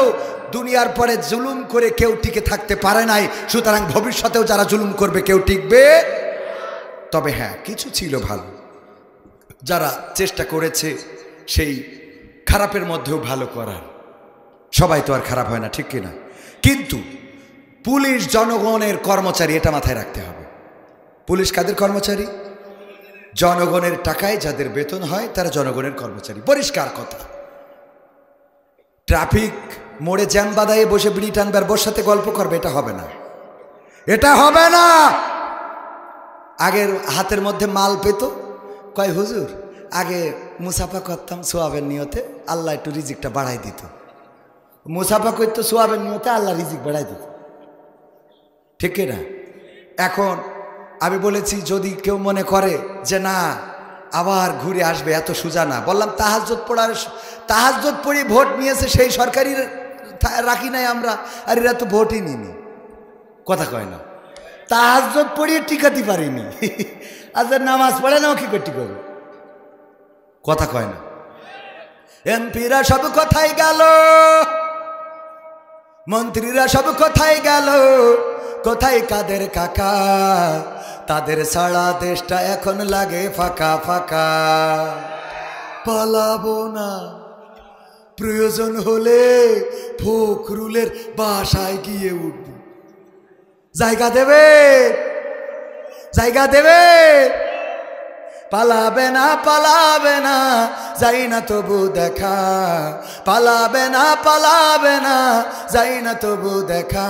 দুনিয়ার পরে জুলুম করে কেউ টিকে থাকতে পারে নাই। সুতরাং ভবিষ্যতেও যারা জুলুম করবে কেউ টিকবে। তবে হ্যাঁ, কিছু ছিল ভালো, যারা চেষ্টা করেছে সেই খারাপের মধ্যেও ভালো করার। সবাই তো আর খারাপ হয় না, ঠিক কিনা? কিন্তু পুলিশ জনগণের কর্মচারী, এটা মাথায় রাখতে হবে। পুলিশ কাদের কর্মচারী? জনগণের টাকায় যাদের বেতন হয় তারা জনগণের কর্মচারী। পরিষ্কার কথা। ট্রাফিক মোড়ে জ্যাম বাদায়ে বসে বিড়ি টানবার বর সাথে গল্প করবে, এটা হবে না, এটা হবে না। আগের হাতের মধ্যে মাল পেত, কয় হুজুর আগে মুসাফা করতাম সোয়াবের নিয়তে, আল্লাহ একটু রিজিকটা বাড়াই দিত। মুসাফা করতো সোয়াবের নিয়তে, আল্লাহ রিজিক বাড়াই দিত, ঠিক না? এখন আমি বলেছি যদি কেউ মনে করে যে না আবার ঘুরে আসবে, এত সোজা না। বললাম তাহাজ্জুদ পড়ে ভোট নিয়েছে, সেই সরকারি রাখি নাই আমরা, আর এরা তো ভোটই নিনি। কথা কয় না, তাহাজ্জুদ পড়িয়ে টিকাতে পারিনি। আচ্ছা নামাজ পড়ে নাও, কি করে টিকাবে? কথা কয় না। এমপিরা সব কোথায় গেল, মন্ত্রীরা সব কোথায় গেল, কোথায় কাদের কাকা? তাদের সারা দেশটা এখন লাগে ফাঁকা ফাঁকা। পালাবো না, প্রয়োজন হলে ফখরুলের বাসায় গিয়ে উঠব। জায়গা দেবে, জায়গা দেবে। পালাবে না, পালাবে না, যাই না তবু দেখা। পালাবে না, পালাবে না, যাই না তবু দেখা।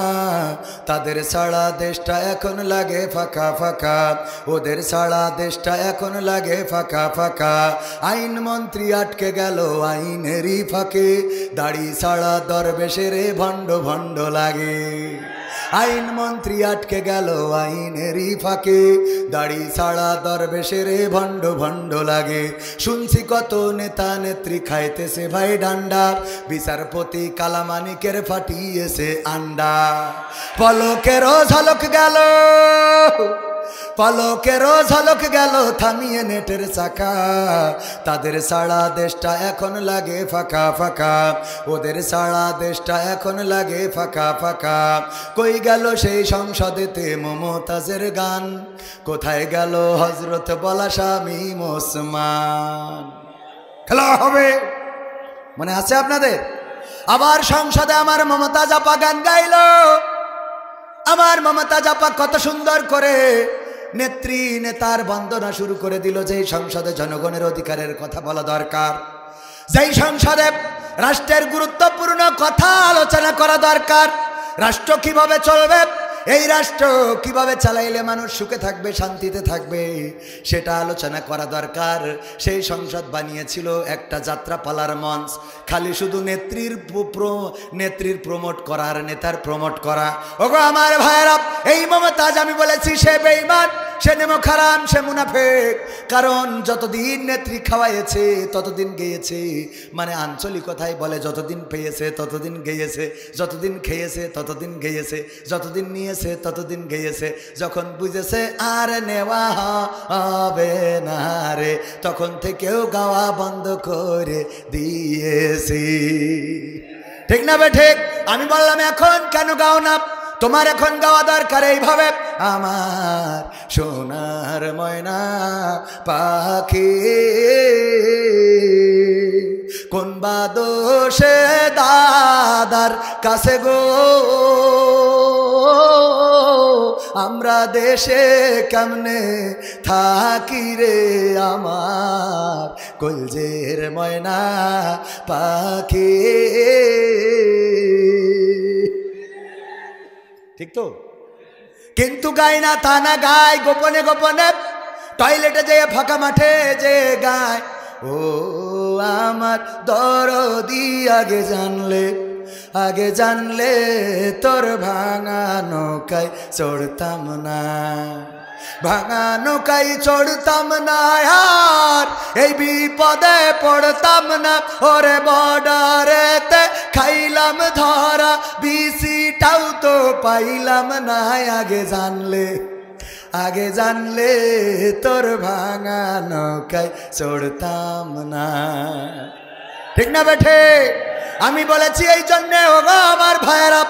তাদের সারা দেশটা এখন লাগে ফাঁকা ফাঁকা, ওদের সারা দেশটা এখন লাগে ফাঁকা ফাঁকা। আইন মন্ত্রী আটকে গেল আইনেরই ফাঁকে, দাড়ি সারা দরবেশের ভণ্ড ভণ্ড লাগে। আইন মন্ত্রী আটকে গেল আইনেরই ফাঁকে, দাড়ি ছাড়া দরবেশের ভণ্ড ভণ্ড লাগে। শুনছি কত নেতা নেত্রী খাইতেছে ভাই ডান্ডা, বিচারপতি কালামানিকের ফাটিয়েছে আন্ডা। পলকেরও ঝলক গেল, পলকেরও ঝলক গেল থামিয়ে নেটের চাকা, তাদের সারা দেশটা এখন লাগে ফাঁকা ফাঁকা, ওদের সারা দেশটা এখন লাগে ফাঁকা ফাঁকা। কই গেল সেই সংসদেতে মমতাজের গান, কোথায় গেল হজরত বলা স্বামী ওসমান? খেলা হবে মনে আছে আপনাদের? আবার সংসদে আমার মমতাজ আপা গান গাইল। আমার মমতাজ আপা কত সুন্দর করে নেত্রী নেতার বন্দনা শুরু করে দিল। যেই সংসদে জনগণের অধিকারের কথা বলা দরকার, যেই সংসদে রাষ্ট্রের গুরুত্বপূর্ণ কথা আলোচনা করা দরকার, রাষ্ট্র কিভাবে চলবে, এই রাষ্ট্র কিভাবে চালাইলে মানুষ সুখে থাকবে, শান্তিতে থাকবে, সেটা আলোচনা করা দরকার। সেই সংসদ বানিয়েছিল একটা যাত্রাপালার মঞ্চ, খালি শুধু নেত্রীর প্রমোট করার, নেতার প্রমোট করা। ওগো আমার ভাইয়েরা, এই মমতাজ আমি বলেছি সে বেঈমান, সে নেমখারাম, সে মুনাফেক। কারণ যতদিন নেত্রী খাওয়াইছে ততদিন গেয়েছে, মানে আঞ্চলিকতায় বলে যতদিন পেয়েছে ততদিন গেয়েছে, যতদিন খেয়েছে ততদিন গেয়েছে, যতদিন নিয়েছে ততদিন গেয়েছে। যখন বুঝেছে আর নেওয়া হবে না রে, তখন থেকেও গাওয়া বন্ধ করে দিয়েছি। ঠিক না বে ঠিক? আমি বললাম এখন কেন গাও না? তোমার এখন গাওয়া দরকার এইভাবে, আমার সোনার ময়না পাখি কোন বা দোষে দাদার কাছে গো, আমরা দেশে কেমনে থাকি রে আমার কলজের ময়না পাখি। ঠিক তো? কিন্তু গায় না তা না, গায় গোপনে গোপনে, টয়লেটে যেয়ে ফাঁকা মাঠে যে গায়, ও আমার দরদি আগে জানলে তোর ভাঙা নৌকায় চড়তাম না, ভাঙা নৌকায় চড়তাম না, আর এই বিপদে পড়তাম না। ওরে বর্ডারেতে খাইলাম ধরা, বিসিটাও তো পাইলাম না। আগে জানলে তোর ভাঙা নৌকায় চড়তাম না। ঠিক না বেঠে? আমি বলেছি এই জন্যে, ওগো আমার ভাইয়েরা,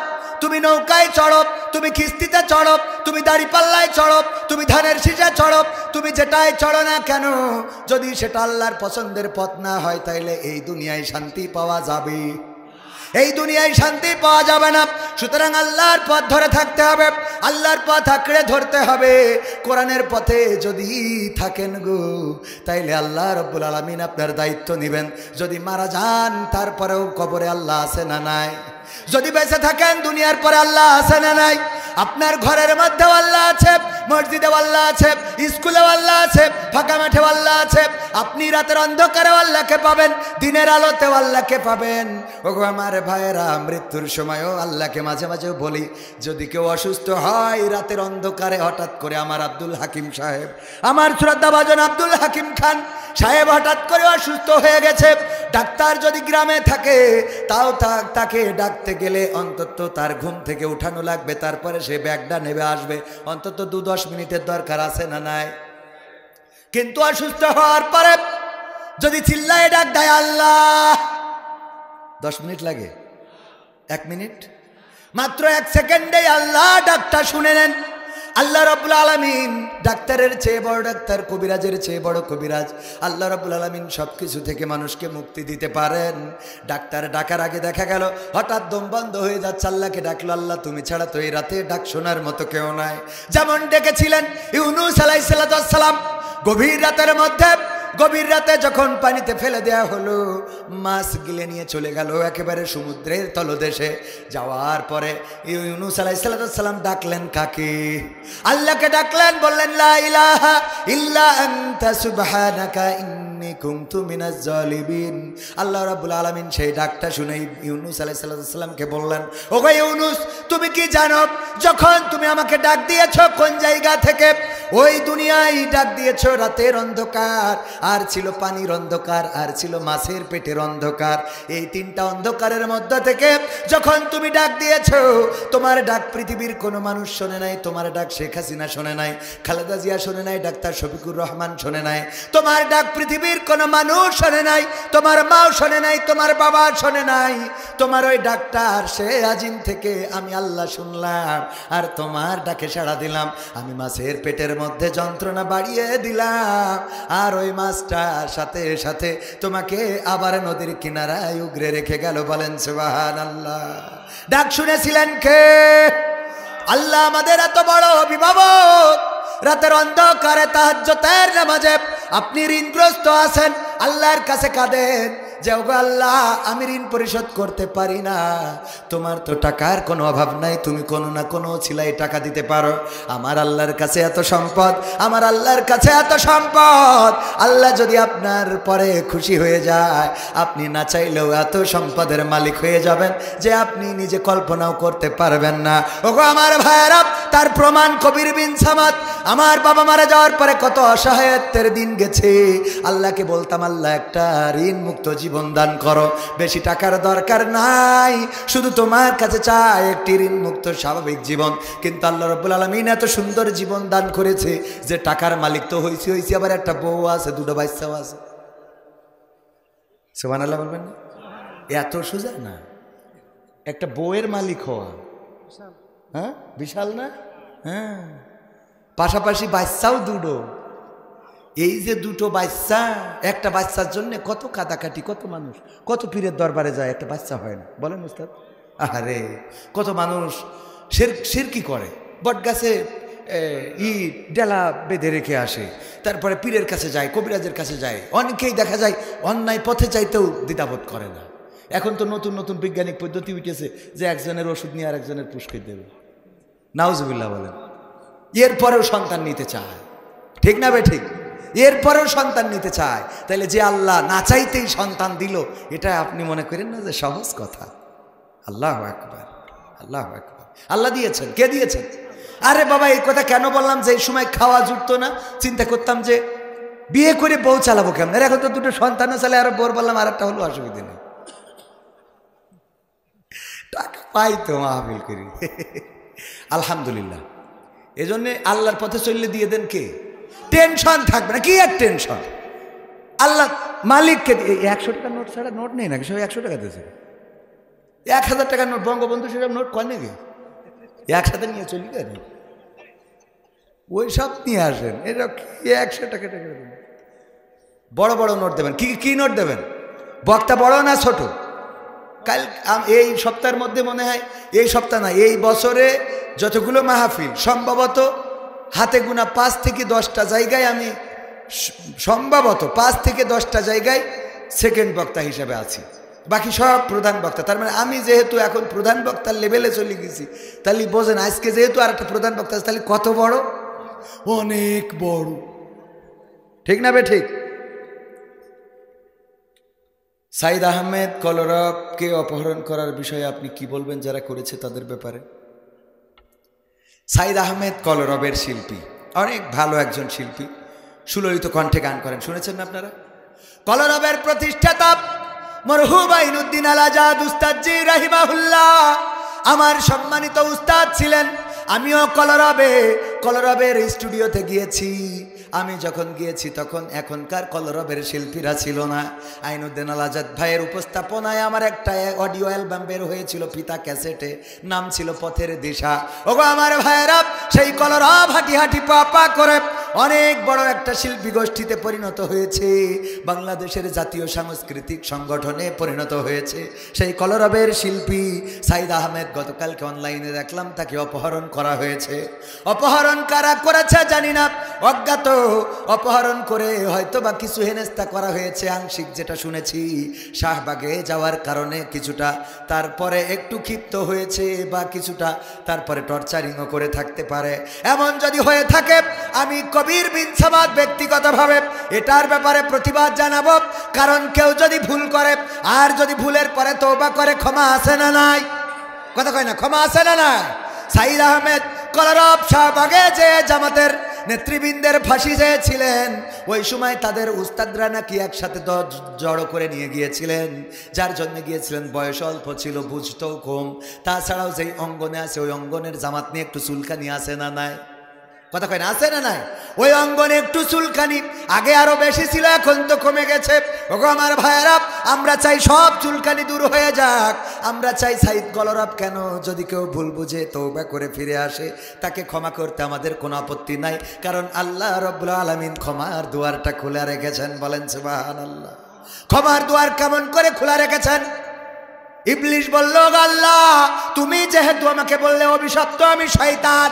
তুমি নৌকায় চড়ো, তুমি কিস্তিতে চড়ো, তুমি দাড়িপাল্লায় চড়ো, তুমি ধানের শীষে চড়ো, তুমি যেটাই চড়ো না কেন, যদি সেটা আল্লাহর পছন্দের পথ না হয়, তাইলে এই দুনিয়ায় শান্তি পাওয়া যাবে? এই দুনিয়ায় শান্তি পাওয়া যাবে না। সুতরাং আল্লাহর পথ ধরে থাকতে হবে, আল্লাহর পথ আঁকড়ে ধরতে হবে। কোরআনের পথে যদি থাকেন গো, তাইলে আল্লাহ রাব্বুল আলামিন আপনার দায়িত্ব নেবেন। যদি মারা যান তারপরেও কবরে আল্লাহ আছে না নাই? যদি বেঁচে থাকেন দুনিয়ার পরে আল্লাহ আছে না নাই? আপনার ঘরের মধ্যেও আল্লাহ আছে, মসজিদে আল্লাহ আছে, স্কুলে আল্লাহ আছে, ফাঁকা মাঠে আল্লাহ আছে। আপনি রাতের অন্ধকারে আল্লাহকে পাবেন, দিনের আলোতেও আল্লাহকে পাবেন। ওগো আমার ভাইয়েরা, মৃত্যুর সময়ও আল্লাহকে মাঝে মাঝেও বলি। যদি কেউ অসুস্থ হয় রাতের অন্ধকারে, হঠাৎ করে আমার আব্দুল হাকিম সাহেব, আমার শ্রদ্ধাভাজন আব্দুল হাকিম খান সাহেব হঠাৎ করে অসুস্থ হয়ে গেছে, ডাক্তার যদি গ্রামে থাকে তাও তাকে ডাকতে গেলে অন্তত তার ঘুম থেকে উঠানো লাগবে, তারপরে সে ব্যাগটা নেবে আসবে, অন্তত 2-10 মিনিটের দরকার আছে না নাই? কিন্তু অসুস্থ হওয়ার পরে যদি চিল্লায় ডাক দেয় আল্লাহ, 10 মিনিট লাগে? 1 মিনিট, মাত্র 1 সেকেন্ডে আল্লাহ ডাকটা শুনে নেন। আল্লাহ রাব্বুল আলামিন ডাক্তারের চেয়ে বড় ডাক্তার, কবিরাজের চেয়ে বড় কবিরাজ। আল্লাহ রাব্বুল আলামিন সব কিছু থেকে মানুষকে মুক্তি দিতে পারেন। ডাক্তার ডাকার আগে দেখা গেল হঠাৎ দম বন্ধ হয়ে যাচ্ছে, আল্লাহকে ডাকলো, আল্লাহ তুমি ছাড়া তো এই রাতে ডাক শোনার মতো কেউ নাই। যেমন ডেকেছিলেন ইউনূস আলাইহিস সালাম গভীর রাতের মধ্যে, গভীর রাতে যখন পানিতে ফেলে দেয়া হলো, মাছ গিলে নিয়ে চলে গেল একেবারে সমুদ্রের তলদেশে। যাওয়ার পরে ইউনূস আলাইহিস সালাম ডাকলেন কাকে? আল্লাহকে ডাকলেন, বললেন লা ইলাহা ইল্লা আনতা সুবহানাকা ইন্নী কুনতু মিনাজ জালিমিন। আল্লাহ রাব্বুল আলামিন সেই ডাকটা শুনে ইউনূস আলাইহিস সালামকে বললেন, ওগো ইউনূস, তুমি কি জানো যখন তুমি আমাকে ডাক দিয়েছো কোন জায়গা থেকে? ওই দুনিয়ায় ডাক দিয়েছো রাতের অন্ধকার, আর ছিল পানির অন্ধকার, আর ছিল মাছের পেটের অন্ধকার। এই তিনটা অন্ধকারের মধ্যে থেকে যখন তুমি ডাক দিয়েছো, তোমার ডাক পৃথিবীর কোনো মানুষ শোনে নাই, তোমার ডাক শেখ হাসিনা শোনে নাই, খালেদা জিয়া শোনে নাই, ডাক্তার শফিকুর রহমান শোনে নাই, তোমার ডাক পৃথিবীর কোনো মানুষ শোনে নাই, তোমার মাও শোনে নাই, তোমার বাবা শোনে নাই। তোমার ওই ডাক্তার সে আজিম থেকে আমি আল্লাহ শুনলাম, আর তোমার ডাকে সাড়া দিলাম। আমি মাছের পেটের মধ্যে যন্ত্রণা বাড়িয়ে দিলাম, আর ওই মাছটার সাথে সাথে তোমাকে আবার নদীর কিনারায় উগরে রেখে গেল। বলেন সুবহানাল্লাহ। ডাক শুনেছিলেন কে? আল্লাহ আমাদের এত বড় অভিভাবক। রাতের অন্ধকারে তাহাজ্জুদের নামাজে আপনি ঋণগ্রস্ত আছেন, আল্লাহর কাছে কাঁদেন যে ওগো আল্লাহ, আমি ঋণ পরিশোধ করতে পারি না। তোমার তো টাকার কোনো অভাব নাই, তুমি কোনো না কোনো ছিলাই টাকা দিতে পারো। আমার আল্লাহর কাছে এত সম্পদ, আমার আল্লাহর কাছে এত সম্পদ। আল্লাহ যদি আপনার পরে খুশি হয়ে যায়, আপনি না চাইলেও এত সম্পদের মালিক হয়ে যাবেন যে আপনি নিজে কল্পনাও করতে পারবেন না। ওগো আমার ভাইয়েরা, তার প্রমাণ কবির বিন সামাদ। আমার বাবা মারা যাওয়ার পরে কত অসহায়ত্বের দিন গেছে, আল্লাহকে বলতাম আল্লাহ একটা ঋণ মুক্ত জীবন দান করো, বেশি টাকার দরকার নাই, শুধু তোমার কাছে চাই একটি ঋণ মুক্ত স্বাভাবিক জীবন। কিন্তু আল্লাহ রাব্বুল আলামিন এত সুন্দর জীবন দান করেছে যে টাকার মালিক তো হইছি, আবার একটা বউ আছে, দুটো বাচ্চাও আছে। সুবহানাল্লাহ বলবেন না? এত সোজা না একটা বউয়ের মালিক হওয়া। হ্যাঁ, বিশাল না? হ্যাঁ, পাশাপাশি বাচ্চাও দুটো। এই যে দুটো বাচ্চা, একটা বাচ্চার জন্য কত কাটাকাটি, কত মানুষ, কত পীরের দরবারে যায়, একটা বাচ্চা হয় না। বলেন উস্তাদ? আরে কত মানুষ শিরকি করে, বট গাছে ডেলা বেঁধে রেখে আসে, তারপরে পীরের কাছে যায়, কবিরাজের কাছে যায়। অনেকেই দেখা যায় অন্যায় পথে চাইতেও দ্বিধাবোধ করে না। এখন তো নতুন নতুন বৈজ্ঞানিক পদ্ধতি উঠেছে যে একজনের ওষুধ নিয়ে আর একজনের পুষ্কে দেবে। নাউজুবিল্লাহ বলেন। এরপরেও সন্তান নিতে চায়, ঠিক না বে ঠিক? এরপরেও সন্তান নিতে চায়। তাইলে যে আল্লাহ না চাইতেই সন্তান দিল, এটা আপনি মনে করেন না যে সহজ কথা? আল্লাহু আকবার, আল্লাহু আকবার। আল্লাহ দিয়েছেন। কে দিয়েছেন? আরে বাবা, এই কথা কেন বললাম যে এই সময় খাওয়া জুটতো না, চিন্তা করতাম যে বিয়ে করে বউ চালাবো কেমন। এখন তো দুটো সন্তান চালে, আরো বোর বললাম আর একটা হলো, অসুবিধা নেই, টাকা পাই তো মাহফিল করি। আলহামদুলিল্লাহ। এই জন্যে আল্লাহর পথে চললে দিয়ে দেন কে? টেনশন থাকবে না। কি আর টেনশন? আল্লাহ মালিককে। 100 টাকার নোট ছাড়া নোট নেই নাকি? সবাই 100 টাকা দিয়েছে। 1000 টাকার নোট, বঙ্গবন্ধু সেসব নোট কয় নাকি? একসাথে নিয়ে চলি কেন? ওই সব নিয়ে আসেন। এটা 100 টাকা টাকা দেবেন, বড় বড় নোট দেবেন। কি কি নোট দেবেন? বক্তা বড় না ছোট? কাল এই সপ্তাহের মধ্যে মনে হয়, এই সপ্তাহ না, এই বছরে যতগুলো মাহফিল, সম্ভবত হাতে গোনা 5 থেকে 10টা জায়গায় আমি, সম্ভবত 5 থেকে 10টা জায়গায় সেকেন্ড বক্তা হিসেবে আছি, বাকি সব প্রধান বক্তা। তার মানে আমি যেহেতু এখন প্রধান বক্তার লেভেলে চলে গেছি, তাহলে বোঝেন আজকে যেহেতু আর একটা প্রধান বক্তা আছে, তাহলে কত বড়? অনেক বড়, ঠিক না বে ঠিক? সাইদ আহমেদ কলরবকে অপহরণ করার বিষয়ে আপনি কি বলবেন যারা করেছে তাদের ব্যাপারে? সাইদ আহমেদ কলরবের শিল্পী, অনেক ভালো একজন শিল্পী, সুললিত কণ্ঠে গান করেন, শুনেছেন না আপনারা? কলরবের প্রতিষ্ঠাতা মরহুম আইনুদ্দিন আল আজাদ উস্তাদজি রাহিমাহুল্লাহ আমার সম্মানিত উস্তাদ ছিলেন। আমিও কলরবের স্টুডিওতে গিয়েছি। আমি যখন গিয়েছি তখন এখনকার কলরবের শিল্পীরা ছিল না। আইনুদ্দিন আল আজাদ ভাইয়ের উপস্থাপনায় আমার একটা অডিও অ্যালবাম বের হয়েছিল ফিতা ক্যাসেটে, নাম ছিল পথের দিশা। ওগো আমার ভাইয়েরা, সেই কলরব হাঁটি হাঁটি পা পা করে অনেক বড় একটা শিল্পী গোষ্ঠীতে পরিণত হয়েছে, বাংলাদেশের জাতীয় সাংস্কৃতিক সংগঠনে পরিণত হয়েছে। সেই কলরবের শিল্পী সাইদ আহমেদ গতকালকে অনলাইনে দেখলাম তাকে অপহরণ করা হয়েছে। অপহরণ কারা করেছে জানি না, অজ্ঞাত অপহরণ করে হয়তো বা কিছু হেনস্তা করা হয়েছে আংশিক, যেটা শুনেছি শাহবাগে যাওয়ার কারণে কিছুটা, তারপরে একটু ক্ষিপ্ত হয়েছে বা কিছুটা, তারপরে টর্চারিংও করে থাকতে পারে। এমন যদি হয়ে থাকে, আমি কবির বিন সামাদ ব্যক্তিগতভাবে এটার ব্যাপারে প্রতিবাদ জানাবো। কারণ কেউ যদি ভুল করে আর যদি ভুলের পরে তওবা করে, ক্ষমা আছে না নাই? কথা কয় না, ক্ষমা আছে না নাই? সাইদ আহমেদ কলরব শাহবাগে যে জামাতের নেতৃবৃন্দের ফাঁসি চেয়েছিলেন, ওই সময় তাদের উস্তাদরা নাকি একসাথে জড়ো করে নিয়ে গিয়েছিলেন, যার জন্য গিয়েছিলেন বয়স অল্প ছিল, বুঝতেও কম। তাছাড়াও যেই অঙ্গনে আছে ওই অঙ্গনের জামাত নিয়ে একটু চুলকানি আছে না নাই? কথা কয় না, আছে না নাই? ওই অঙ্গনে একটু চুলকানি আগে আরো বেশি ছিল, এখন তো কমে গেছে। ওগো আমার ভাইয়েরা, আমরা চাই সব চুলকানি দূর হয়ে যাক। আমরা চাই সাইদ গলরব কেন, যদি কেউ ভুল বুঝে তওবা করে ফিরে আসে তাকে ক্ষমা করতে আমাদের কোনো আপত্তি নাই, কারণ আল্লাহ রাব্বুল আলামিন ক্ষমার দুয়ারটা খোলা রেখেছেন। বলেন সুবহানাল্লাহ। ক্ষমার দুয়ার কেমন করে খোলা রেখেছেন? ইবলিস বলল, আল্লাহ তুমি যেহেতু আমাকে বললে অভিশপ্ত, আমি শয়তান,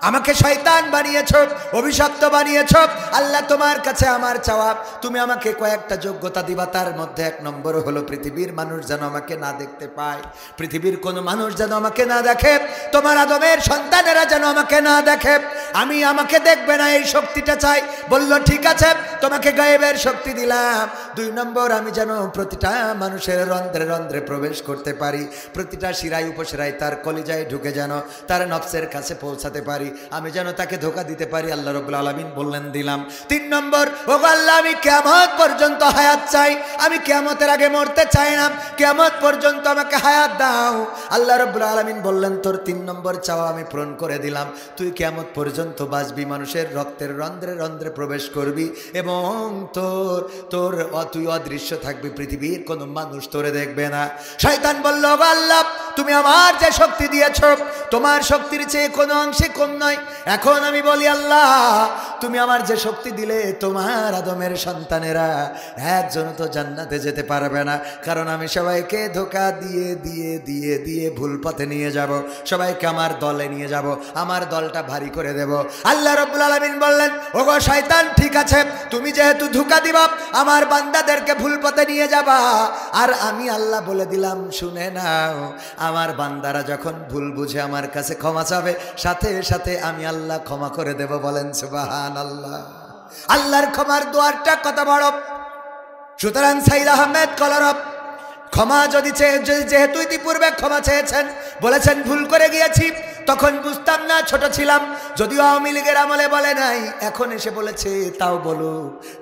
আমাকে শয়তান বানিয়েছো, অভিশপ্ত বানিয়েছো, আল্লাহ তোমার কাছে আমার চাওয়া, তুমি আমাকে কয়েকটা যোগ্যতা দিবা। তার মধ্যে এক নম্বর হলো পৃথিবীর মানুষ যেন আমাকে না দেখতে পায়, পৃথিবীর কোনো মানুষ যেন আমাকে না দেখে, তোমার আদমের সন্তানেরা যেন আমাকে না দেখে, আমি আমাকে দেখবে না, এই শক্তিটা চাই। বলল ঠিক আছে, তোমাকে গায়েবের শক্তি দিলাম। দুই নম্বর, আমি যেন প্রতিটা মানুষের রন্ধ্রে রন্ধ্রে প্রবেশ করতে পারি, প্রতিটা শিরায় উপশিরায় তার কলিজায় ঢুকে যেন তার নফসের কাছে পৌঁছাতে পারি, আমি যেন তাকে ধোঁকা দিতে পারি। আল্লাহ রাব্বুল আলামিন বললেন দিলাম। তিন নম্বর, ওগো আল্লাহ আমি কিয়ামত পর্যন্ত হায়াত চাই, আমি কিয়ামতের আগে মরতে চাই না, কিয়ামত পর্যন্ত আমাকে হায়াত দাও। আল্লাহ রাব্বুল আলামিন বললেন তোর তিন নম্বর চাওয়া আমি পূরণ করে দিলাম, তুই কিয়ামত পর্যন্ত বাঁচবি, মানুষের রক্তের রন্ধ্রে রন্ধ্রে প্রবেশ করবি এবং তুই অদৃশ্য থাকবি, পৃথিবীর কোনো মানুষ তোরে দেখবে না। শয়তান বলল, ওগো আল্লাহ তুমি আমার যে শক্তি দিয়েছ তোমার শক্তির চেয়ে কোনো অংশে কম নয়। এখন আমি বলি আল্লাহ তুমি আমার যে শক্তি দিলে তোমার আদমের সন্তানেরা একজন তো জান্নাতে যেতে পারবে না, কারণ আমি সবাইকে ধোঁকা দিয়ে দিয়ে দিয়ে দিয়ে ভুল পথে নিয়ে যাব, সবাইকে আমার দলে নিয়ে যাব, আমার দলটা ভারী করে দেব। আল্লাহ রাব্বুল আলামিন বললেন, ওগো শয়তান ঠিক আছে, তুমি যেহেতু ধোঁকা দিবা আমার বান্দাদেরকে ভুল পথে নিয়ে যাবা, আর আমি আল্লাহ বলে দিলাম শুনে নাও, আমার বান্দারা যখন ভুল বুঝে আমার কাছে ক্ষমা চাবে সাথে সাথে আমি আল্লাহ ক্ষমা করে দেব। বলেন সুবহানাল্লাহ। আল্লাহর ক্ষমার দুয়ারটা কত বড়। সুতরাং সাইদ আহমেদ কলরব ক্ষমা যদি যেহেতু ইতিপূর্বে ক্ষমা চেয়েছেন, বলেছেন ভুল করে গিয়েছি, তখন বুঝতাম না, ছোট ছিলাম, যদিও আওয়ামী লীগের আমলে বলে নাই, এখন এসে বলেছে, তাও বলো,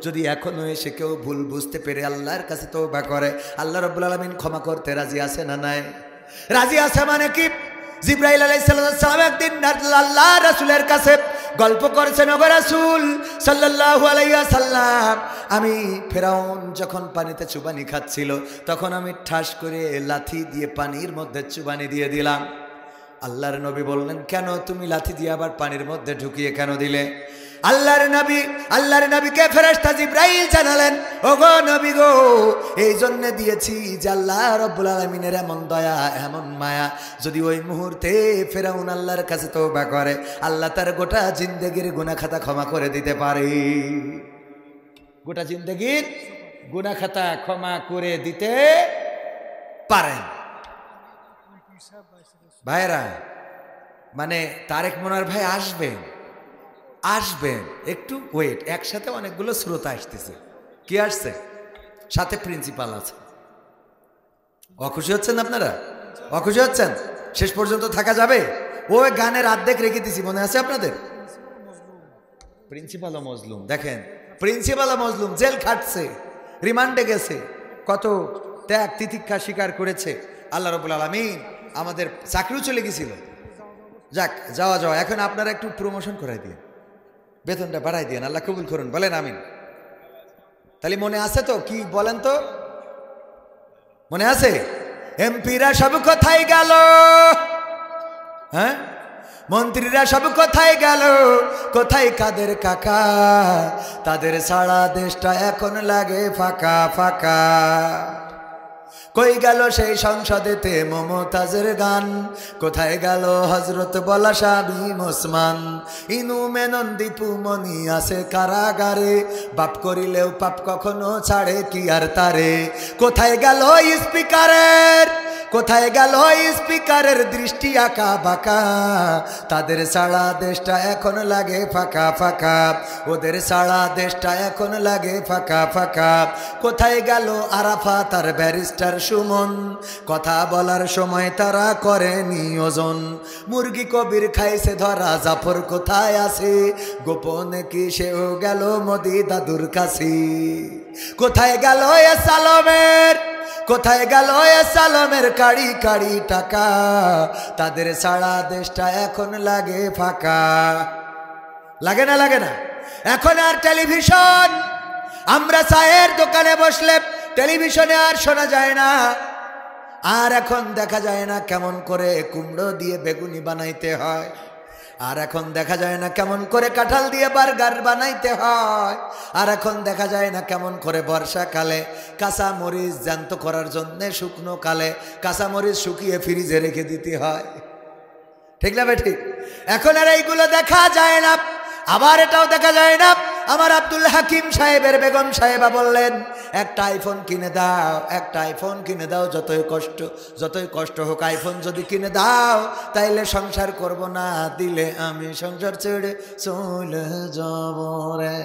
যদি এখনো এসে কেউ ভুল বুঝতে পেরে আল্লাহর কাছে তওবা করে, আল্লাহ রাব্বুল আলামিন ক্ষমা করতে রাজি আছে না নাই? রাজি আছে। মানে কি? জিবরাইল আলাইহিস সালাম একদিন আল্লাহ রাসূলের কাছে গল্প করছেন, ওগো রাসূল সাল্লাল্লাহু আলাইহি ওয়াসাল্লাম, আমি ফেরাউন যখন পানিতে চুবানি খাচ্ছিল তখন আমি ঠাস করে লাথি দিয়ে পানির মধ্যে চুবানি দিয়ে দিলাম। আল্লাহর নবী বললেন, কেন তুমি লাথি দিয়ে আবার পানির মধ্যে ঢুকিয়ে কেন দিলে? আল্লাহর নবীকে ফেরেশতা জিবরাইল জানালেন, ওগো নবী গো, এই জন্য দিয়েছি যে আল্লাহ রাব্বুল আলামিনের এমন দয়া এমন মায়া, যদি ওই মুহূর্তে ফেরাউন আল্লাহর কাছে তওবা করে আল্লাহ তার গোটা জিন্দেগির গুনাহ খাতা ক্ষমা করে দিতে পারে। গোটা জিন্দেগির গুনাহ খাতা ক্ষমা করে দিতে পারেন। ভাইরা, মানে তারেক মনোয়ার ভাই আসবেন, একটু ওয়েট, একসাথে অনেকগুলো শ্রোতা আসতেছে। কি আসছে? সাথে প্রিন্সিপাল আছে। অখুশি হচ্ছেন আপনারা? অখুশি হচ্ছেন? শেষ পর্যন্ত থাকা যাবে? ওই গানের অর্ধেক রেখে দিছি, মনে আছে আপনাদের? প্রিন্সিপালও মজলুম। দেখেন, প্রিন্সিপালও মজলুম, জেল খাটছে, রিমান্ডে গেছে, কত ত্যাগ তিতিক্ষা স্বীকার করেছে। আল্লাহ রাব্বুল আলামিন আমাদের চাকরিও চলে গেছিল, যাক যাওয়া এখন আপনারা একটু প্রমোশন করাই দিন, বেতনটা বাড়াই দিন, আল্লাহ কবুল করুন। বলেন আমিন। তাহলে মনে আছে তো? কি বলেন তো, মনে আছে? এমপিরা সব কোথায় গেল? হ্যাঁ, মন্ত্রীরা সব কোথায় গেল? কোথায় কাদের কাকা? তাদের সারা দেশটা এখন লাগে ফাঁকা ফাঁকা। কই গেল সেই সংসদেতে মমতাজের গান? কোথায় গেল হজরত বলা শামীম ওসমান? ইনু মেনন দীপু মনি আছে কারাগারে, বাপ করিলেও পাপ কখনো ছাড়ে কি আর তারে? কোথায় গেল স্পিকারের কোথায় গেল স্পিকারের দৃষ্টি আঁকা বাঁকা, তাদের সারা দেশটা এখন লাগে ফাঁকা ফাঁকা, ওদের সারা দেশটা এখন লাগে ফাঁকা ফাঁকা। কোথায় গেল আরাফাত আর ব্যারিস্টার সুমন, কথা বলার সময় তারা করে নিয়োজন। মুরগি কবির খাইছে ধরা, জাফর কোথায় আছে, গোপনে কি সেও গেল মোদি দাদুর কাছে। কোথায় গেল এ সালমের, কোথায় গেল এ সালমের কাড়ি কাড়ি টাকা, তাদের সারা দেশটা এখন লাগে ফাঁকা। লাগে না লাগে না? এখন আর টেলিভিশন, আমরা চায়ের দোকানে বসলে টেলিভিশনে আর শোনা যায় না। আর এখন দেখা যায় না কেমন করে কুমড়ো দিয়ে বেগুনি বানাইতে হয়, আর এখন দেখা যায় না কেমন করে কাঁঠাল দিয়ে বার্গার বানাইতে হয়, আর এখন দেখা যায় না কেমন করে বর্ষাকালে কাঁচা মরিচ জ্যান্ত করার জন্য শুকনো কালে কাঁচা মরিচ শুকিয়ে ফ্রিজে রেখে দিতে হয়। ঠিক না ভাই ঠিক? এখন আর এইগুলো দেখা যায় না। আবার এটাও দেখা যায় না, আমার আব্দুল হাকিম সাহেবের বেগম সাহেবা বললেন একটা আইফোন কিনে দাও, একটা আইফোন কিনে দাও, যতই কষ্ট হোক আইফোন যদি কিনে দাও তাইলে সংসার করব, না দিলে আমি সংসার ছেড়ে চলে যাব রে।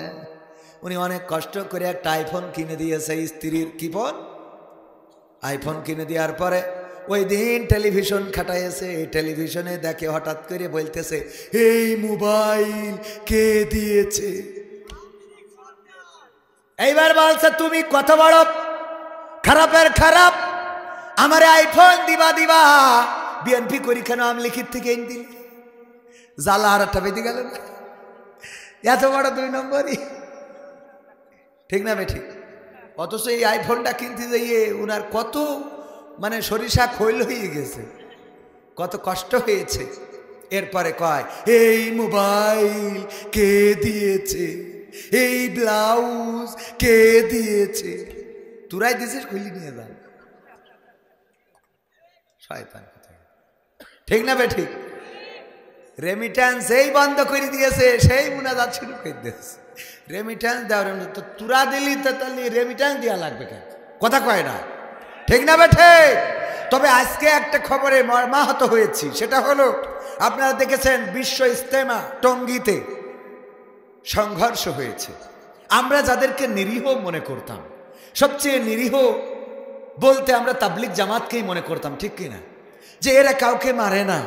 উনি অনেক কষ্ট করে একটা আইফোন কিনে দিয়েছে স্ত্রীর। কি ফোন? আইফোন কিনে দেওয়ার পরে ওই দিন টেলিভিশন খাটাইছে, টেলিভিশনে দেখে হঠাৎ করে বলতেছে এই মোবাইল কে দিয়েছে। এইবার বলছে তুমি কত বড় খারাপের খারাপ, আমারে আইফোন দিবা দিবা, বিএনপি করি কেন আমলিখিত থেকে এনে দিল। জ্বালা আর একটা বেঁধে গেল না, এত বড় 2 নম্বরই। ঠিক না বেঠিক? অথচ এই আইফোনটা কিনতে যাইয়ে উনার কত মানে সরিষা খৈল হয়ে গেছে, কত কষ্ট হয়েছে। এরপরে কয় এই মোবাইল কে দিয়েছে, এই ব্লাউজ কে দিয়েছে। তোরাই দিয়েছিস, খুলি নিয়ে যান শয়তান। ঠিক না বেঠিক? রেমিট্যান্স এই বন্ধ করে দিয়েছে, সেই মুনাজাত শুরু করে দিয়েছে। রেমিট্যান্স দেওয়ার তো তুরা দিলি তো তাহলে রেমিট্যান্স দেওয়া লাগবে কেন? কথা কয় না? ঠিক না বেঠে? তবে আজকে একটা খবরে মর্মাহত হয়েছি, সেটা হলো আপনারা দেখেছেন বিশ্ব ইজতেমা টঙ্গীতে সংঘর্ষ হয়েছে। আমরা যাদেরকে নিরীহ মনে করতাম, সবচেয়ে নিরীহ বলতে আমরা তাবলিগ জামাতকেই মনে করতাম, ঠিক কিনা? যে এরা কাউকে মারে না,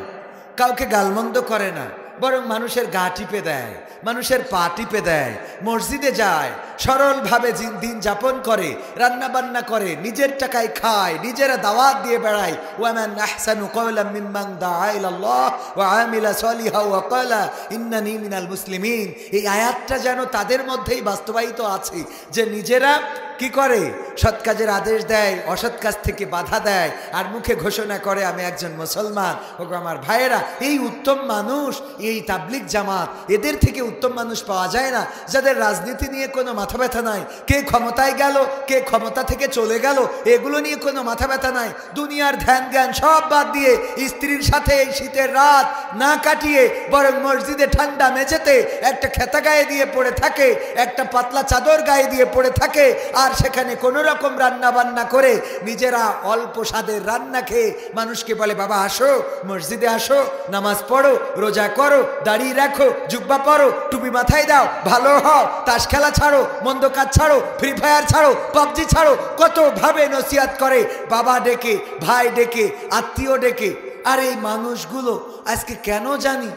কাউকে গালমন্দ করে না, বরং মানুষের গা টিপে দেয়, মানুষের পা টিপে দেয়, মসজিদে যায়, সরলভাবে দিন যাপন করে, রান্না বান্না করে, নিজের টাকায় খায়, নিজেরা দাওয়াত দিয়ে বেড়ায়। ওয়ামান আহসানু কওলাম মিম্মান দাআ ইলাল্লাহ ওয়া আমিলা সলিহান ওয়া ক্বালা ইন্নানি মিনাল মুসলিমিন। এই আয়াতটা যেন তাদের মধ্যেই বাস্তবায়িত আছে, যে নিজেরা কি করে? সৎ কাজের আদেশ দেয়, অসৎ কাজ থেকে বাধা দেয়, আর মুখে ঘোষণা করে আমি একজন মুসলমান। ওগো আমার ভাইয়েরা, এই উত্তম মানুষ, এই তাবলিগ জামাত, এদের থেকে উত্তম মানুষ পাওয়া যায় না, যাদের রাজনীতি নিয়ে কোনো মাথা ব্যথা নাই। কে ক্ষমতায় গেল, কে ক্ষমতা থেকে চলে গেল, এগুলো নিয়ে কোনো মাথা ব্যথা নাই। দুনিয়ার ধ্যান জ্ঞান সব বাদ দিয়ে স্ত্রীর সাথে এই শীতের রাত না কাটিয়ে বরং মসজিদে ঠান্ডা মেঝেতে একটা খেতা গায়ে দিয়ে পড়ে থাকে, একটা পাতলা চাদর গায়ে দিয়ে পড়ে থাকে, আর সেখানে কোনো রকম রান্না বান্না করে নিজেরা অল্প স্বাদের রান্না খেয়ে মানুষকে বলে বাবা আসো, মসজিদে আসো, নামাজ পড়ো, রোজা করো, দাড়ি রাখো, জুব্বা পরো, টুপি মাথায় দাও, ভালো হও, তাস খেলা ছাড়ো, মন্দ কাজ ছাড়ো, ফ্রি ফায়ার ছাড়ো, পাবজি ছাড়ো, কত ভাবে নসিহত করে, বাবা ডেকে, ভাই ডেকে, আত্মীয় ডেকে। আর এই মানুষগুলো আজকে কেন জানি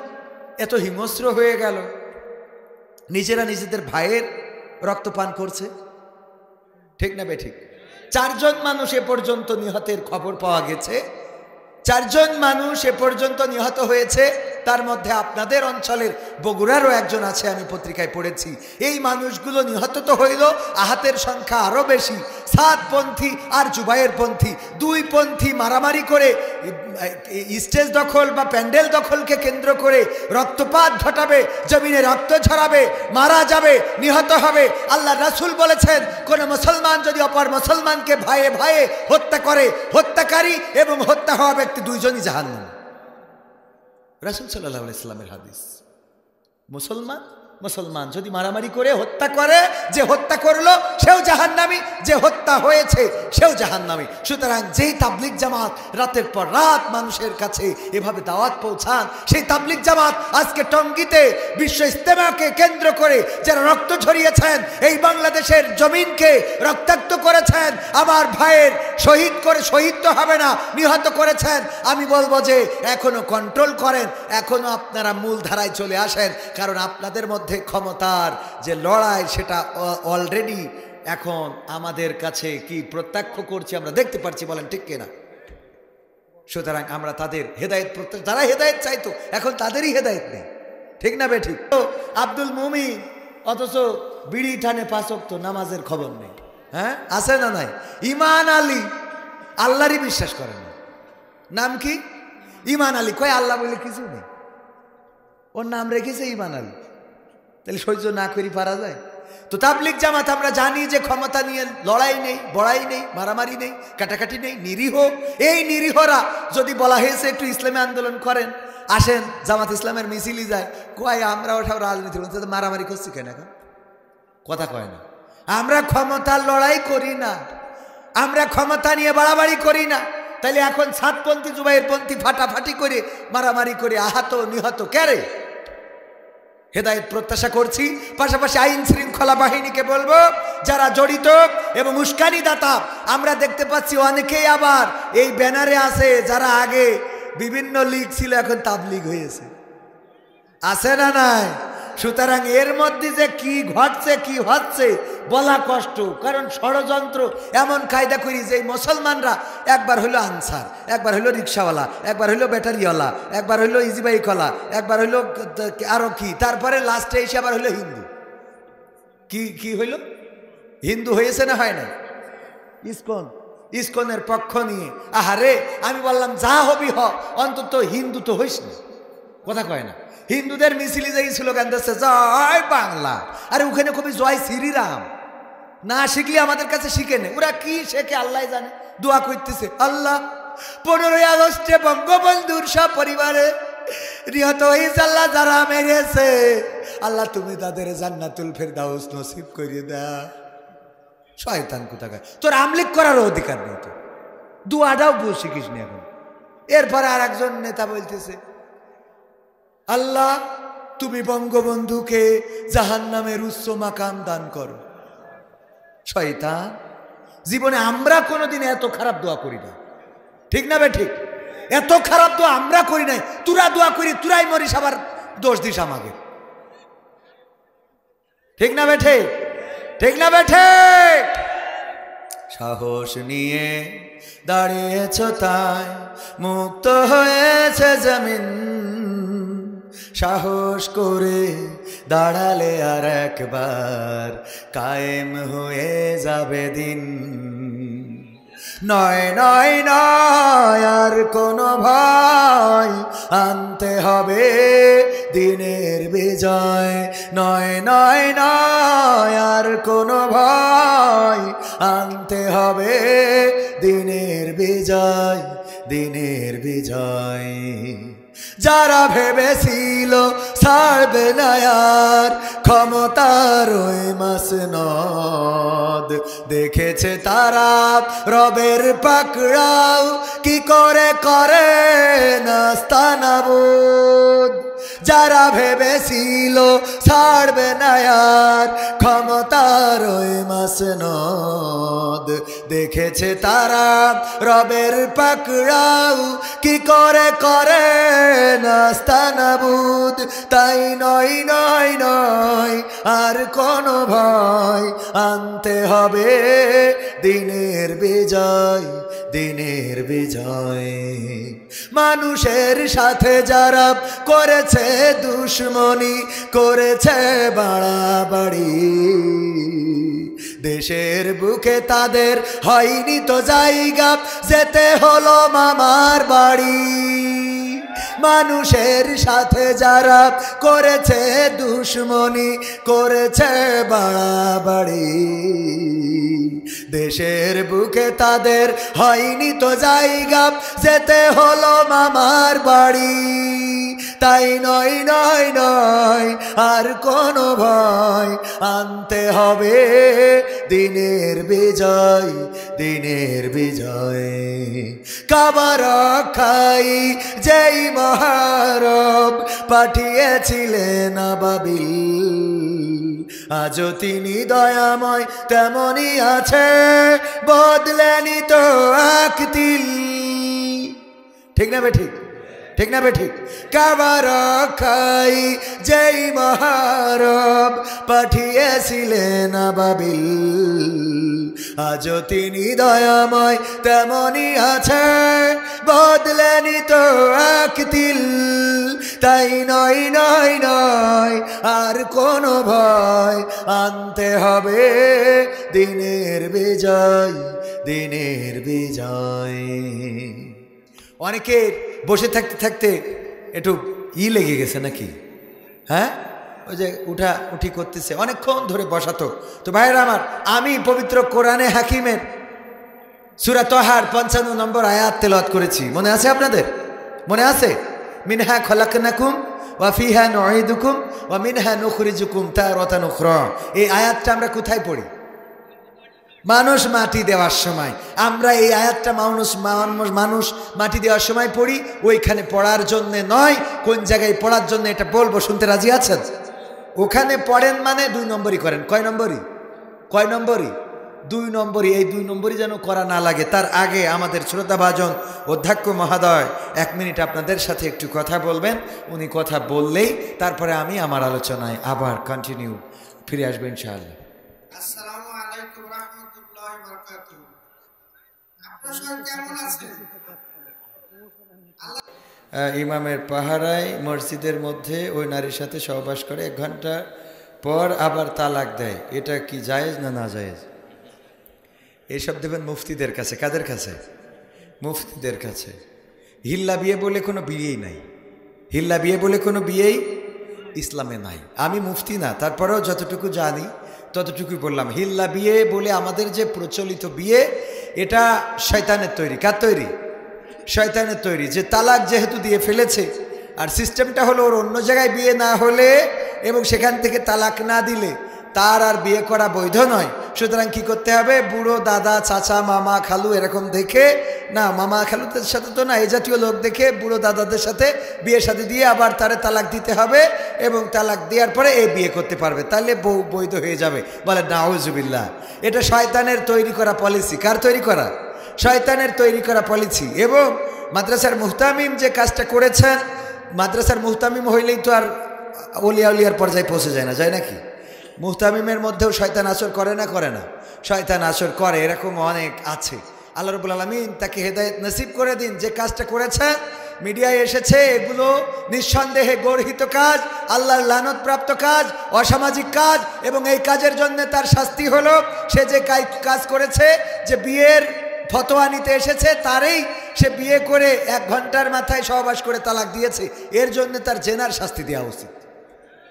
এত হিংস্র হয়ে গেল, নিজেরা নিজেদের ভাইয়ের রক্তপান করছে। ঠিক না বেঠিক? 4 জন মানুষ এ পর্যন্ত নিহতের খবর পাওয়া গেছে, 4 জন মানুষ এ পর্যন্ত নিহত হয়েছে। তার মধ্যে আপনাদের অঞ্চলের বগুড়ারও একজন আছে, আমি পত্রিকায় পড়েছি। এই মানুষগুলো নিহত তো হইল, আহতের সংখ্যা আরও বেশি। সাতপন্থী আর জুবাইর পন্থী, 2 পন্থী মারামারি করে স্টেজ দখল বা প্যান্ডেল দখলকে কেন্দ্র করে রক্তপাত ঘটাবে, জমিনে রক্ত ঝরাবে, মারা যাবে, নিহত হবে। আল্লাহ রাসূল বলেছেন, কোন মুসলমান যদি অপর মুসলমানকে ভাইয়ে ভাইয়ে হত্যা করে, হত্যাকারী এবং হত্যা হওয়া ব্যক্তি 2 জনই জাহান্নামী। রাসূল সাল্লাল্লাহু আলাইহি ওয়াসাল্লামের হাদিস। মুসলমান মুসলমান যদি মারামারি করে হত্যা করে, যে হত্যা করলো সেও জাহান্নামী, যে হত্যা হয়েছে সেও জাহান্নামী। সুতরাং যেই তাবলিগ জামাত রাতের পর রাত মানুষের কাছে এভাবে দাওয়াত পৌঁছান, সেই তাবলিগ জামাত আজকে টঙ্গীতে বিশ্ব ইজতেমাকে কেন্দ্র করে যারা রক্ত ঝরিয়েছেন, এই বাংলাদেশের জমিনকে রক্তাক্ত করেছেন, আমার ভাইয়ের শহীদ তো হবে না, নিহত করেছেন, আমি বলবো যে এখনো কন্ট্রোল করেন, এখনো আপনারা মূল ধারায় চলে আসেন। কারণ আপনাদের মধ্যে ক্ষমতার যে লড়াই সেটা অলরেডি এখন আমাদের কাছে কি প্রত্যক্ষ করছি, আমরা দেখতে পাচ্ছি, বলেন ঠিক কিনা? সুতরাং আমরা তাদের হেদায়েত যারা হেদায়েত চাইতো এখন তাদেরই হেদায়েত নেই, ঠিক না বে ঠিক? তো আব্দুল মুমিন অথচ বিড়ি টানে 5 ওয়াক্ত নামাজের খবর নেই, হ্যাঁ আছে না নাই? ইমান আলী আল্লাহরই বিশ্বাস করেন না, নাম কি? ইমান আলী, কয় আল্লাহ বলে কিছু নেই, ওর নাম রেখেছে ইমান আলী। তাহলে সহ্য না করি পারা যায়? তো তাবলিগ জামাত আমরা জানি যে ক্ষমতা নিয়ে লড়াই নেই, বড়াই নেই, মারামারি নেই, কাটাকাটি নেই, নিরীহ। এই নিরীহরা যদি বলা হয়েছে একটু ইসলামী আন্দোলন করেন, আসেন জামাত ইসলামের মিছিলই যায়, কয় আমরা ওঠাও রাজনীতি করছি, মারামারি করছি কেন? এখন কথা কয় না। আমরা ক্ষমতার লড়াই করি না, আমরা ক্ষমতা নিয়ে বাড়াবাড়ি করি না। তাহলে এখন ছাদপন্থী জুবাইরপন্থী ফাটাফাটি করে মারামারি করে আহত নিহত কেরে? হেদায়েত প্রত্যাশা করছি। পাশাপাশি আইন শৃঙ্খলা বাহিনীকে বলবো যারা জড়িত এবং উস্কানি দাতা, আমরা দেখতে পাচ্ছি অনেকেই আবার এই ব্যানারে আছে যারা আগে বিভিন্ন লীগ ছিল এখন তাবলীগ হয়েছে, আছে না নাই? সুতরাং এর মধ্যে যে কি ঘটছে কি হচ্ছে বলা কষ্ট, কারণ ষড়যন্ত্র এমন কায়দা করি যে মুসলমানরা একবার হইলো আনসার, একবার হইলো রিক্সাওয়ালা, একবার হইলো ব্যাটারিওয়ালা, একবার হইলো ইজি বাইকওয়ালা, একবার হইলো আরো কি, তারপরে লাস্টে এসে আবার হইলো হিন্দু। কি কি হইল? হিন্দু হয়েছে না হয় না? ইসকনের পক্ষ নিয়ে আহারে আমি বললাম যা হবি হ, অন্তত হিন্দু তো হইস না, কথা কয় না। হিন্দুদের মিছিলে যাই স্লোগান দিচ্ছে জয় বাংলা, আরে ওখানে কবি জয় শ্রীরাম। না শিখলে আমাদের কাছে শিখে নে, ওরা কি শেখে আল্লাহ জানে। দোয়া করতেছে আল্লাহ 15ই আগস্টে বঙ্গবন্ধুর সব পরিবারে নিহত হয়েছে, আল্লাহ যারা মেরেছে আল্লাহ তুমি তাদের জান্নাতুল ফেরদাউস নসিব করিয়ে দাও। শয়তান কোথাকার, তোর আমলিক করার অধিকার নেই, তো দোয়াটাও বল শিখিস নি এখন। এরপরে আর একজন নেতা বলতেছে আল্লাহ তুমি বঙ্গবন্ধুকে জাহান্নামের উচ্চ মাকাম দান করো। শয়তান, জীবনে আমরা কোনোদিন এত খারাপ দোয়া করি না, ঠিক না বে ঠিক? এত খারাপ দোয়া আমরা করি নাই, তোরা দোয়া করি তোরাই মরিস আবার দোষ দিস আমাকে, ঠিক না বে ঠিক? ঠিক না বে ঠিক? সাহস নিয়ে দাঁড়িয়েছ তাই মুক্ত হয়েছে জমিন, সাহস করে দাঁড়ালে আর একবার কায়েম হয়ে যাবে দিন। নয় নয় নয় আর কোনো ভয়, আনতে হবে দিনের বিজয়। নয় নয় নয় আর কোনো ভয়, আনতে হবে দিনের বিজয়, দিনের বিজয়। যারা ভেবেছিল ছাড়বে না আর ক্ষমতার ওই মাসনদ, দেখেছে তারা রবের পাকড়াও কি করে করে নাস্তানাবুদ। যারা ভেবেছিল ছাড়বে না আর ক্ষমতার ওই মাসনদ, দেখেছে তারা রবের পাকড়াও কি করে করে নাস্তানাবুদ। তাই নয় নয় নয় আর কোনো ভয়, আনতে হবে দিনের বিজয়, দিনের বিজয়। মানুষের সাথে যারা করেছে দুশ্মনী, করেছে বাড়াবাড়ি, দেশের বুকে তাদের হয়নি তো জায়গা, যেতে হলো মামার বাড়ি। মানুষের সাথে যারা করেছে দুশ্মনী, করেছে বাড়াবাড়ি, দেশের বুকে তাদের হয়নি তো জায়গা, যেতে হলো মামার বাড়ি। তাই নয় নয় নয় আর কোনো ভয়, আনতে হবে দিনের বিজয়, দিনের বিজয়। কাবা রক্ষাই যেই মহারব পাঠিয়েছিলেন আবাবিল, আজও তিনি দয়াময় তেমনই আছে, বদলেনি তো এক তিল। ঠিক না বে ঠিক? ঠিক না বে ঠিক? কাবা রক্ষাই যেই মহারব পাঠিয়েছিলেন আবাবিল, আজও তিনি দয়াময় তেমনই আছে, বদলেনি তো এক তিল। তাই নয় নয় নয় আর কোনো ভয়, আনতে হবে দিনের বিজয়, দিনের বিজয়। অনেকের বসে থাকতে থাকতে একটু লেগে গেছে নাকি? হ্যাঁ, ওই যে উঠা উঠি করতেছে, অনেকক্ষণ ধরে বসাতো। তো ভাইয়েরা আমার, আমি পবিত্র কোরআনে হাকিমের সূরা তাহার ৫৫ নম্বর আয়াত তেলাওয়াত করেছি, মনে আছে আপনাদের? মনে আছে? মিনহা খলাকনাকুম ওয়া ফিহা নুঈদুকুম ওয়া মিনহা নুখরিজুকুম তারাতান উখরা। এই আয়াতটা আমরা কোথায় পড়ি? মানুষ মাটি দেওয়ার সময়। আমরা এই আয়াতটা মানুষ মাটি দেওয়ার সময় পড়ি, ওইখানে পড়ার জন্যে নয়। কোন জায়গায় পড়ার জন্য এটা বলবো, শুনতে রাজি আছেন? ওখানে পড়েন মানে 2 নম্বরই করেন। কয় নম্বরই? কয় নম্বরই? 2 নম্বরই। এই 2 নম্বরই যেন করা না লাগে। তার আগে আমাদের শ্রোতাভাজন অধ্যক্ষ মহোদয় 1 মিনিট আপনাদের সাথে একটু কথা বলবেন। উনি কথা বললেই তারপরে আমি আমার আলোচনায় আবার কন্টিনিউ ফিরে আসবেন ইনশাআল্লাহ। আসসালামু আলাইকুম রাহমাতুল্লাহি ওয়া বারাকাতুহু। আপনারা সবাই কেমন আছেন? ইমামের পাহারায় মসজিদের মধ্যে ওই নারীর সাথে সহবাস করে 1 ঘন্টা পর আবার তালাক দেয়, এটা কি জায়েজ না না জায়েজ? এইসব দেবেন মুফতিদের কাছে। কাদের কাছে? মুফতিদের কাছে। হিল্লা বিয়ে বলে কোনো বিয়েই নাই। হিল্লা বিয়ে বলে কোনো বিয়েই ইসলামে নাই। আমি মুফতি না, তারপরেও যতটুকু জানি ততটুকুই বললাম। হিল্লা বিয়ে বলে আমাদের যে প্রচলিত বিয়ে, এটা শয়তানের তৈরি। কার তৈরি? শয়তানের তৈরি। যে তালাক যেহেতু দিয়ে ফেলেছে, আর সিস্টেমটা হলো ওর অন্য জায়গায় বিয়ে না হলে এবং সেখান থেকে তালাক না দিলে তার আর বিয়ে করা বৈধ নয়। সুতরাং কি করতে হবে? বুড়ো দাদা, চাচা, মামা, খালু এরকম দেখে, না মামা খালুদের সাথে তো না, এই জাতীয় লোক দেখে বুড়ো দাদাদের সাথে বিয়ে শাদী দিয়ে আবার তারে তালাক দিতে হবে, এবং তালাক দেওয়ার পরে এই বিয়ে করতে পারবে, তাহলে বউ বৈধ হয়ে যাবে। বলে নাউজুবিল্লাহ। এটা শয়তানের তৈরি করা পলিসি। কার তৈরি করা? শয়তানের তৈরি করা পলিসি। এবং মাদ্রাসার মুহতামিম যে কাজটা করেছেন, মাদ্রাসার মুহতামিম হইলেই তো আর ওলিয়া উলিয়ার পর্যায়ে পৌঁছে যায় না, যায় নাকি? মুহতামিমের মধ্যেও শয়তান আসর করে না? করে না? শয়তান আসর করে। এরকম অনেক আছে। আল্লাহ রাব্বুল আলামিন তাকে হেদায়েত নসিব করে দিন। যে কাজটা করেছেন, মিডিয়ায় এসেছে, এগুলো নিঃসন্দেহে গর্হিত কাজ, আল্লাহর লানতপ্রাপ্ত কাজ, অসামাজিক কাজ, এবং এই কাজের জন্য তার শাস্তি হলো, সে যে কাজ করেছে, যে বিয়ের ফতোয়া নিতে এসেছে, তারই সে বিয়ে করে 1 ঘন্টার মাথায় সহবাস করে তালাক দিয়েছে, এর জন্য তার জেনার শাস্তি দেওয়া উচিত।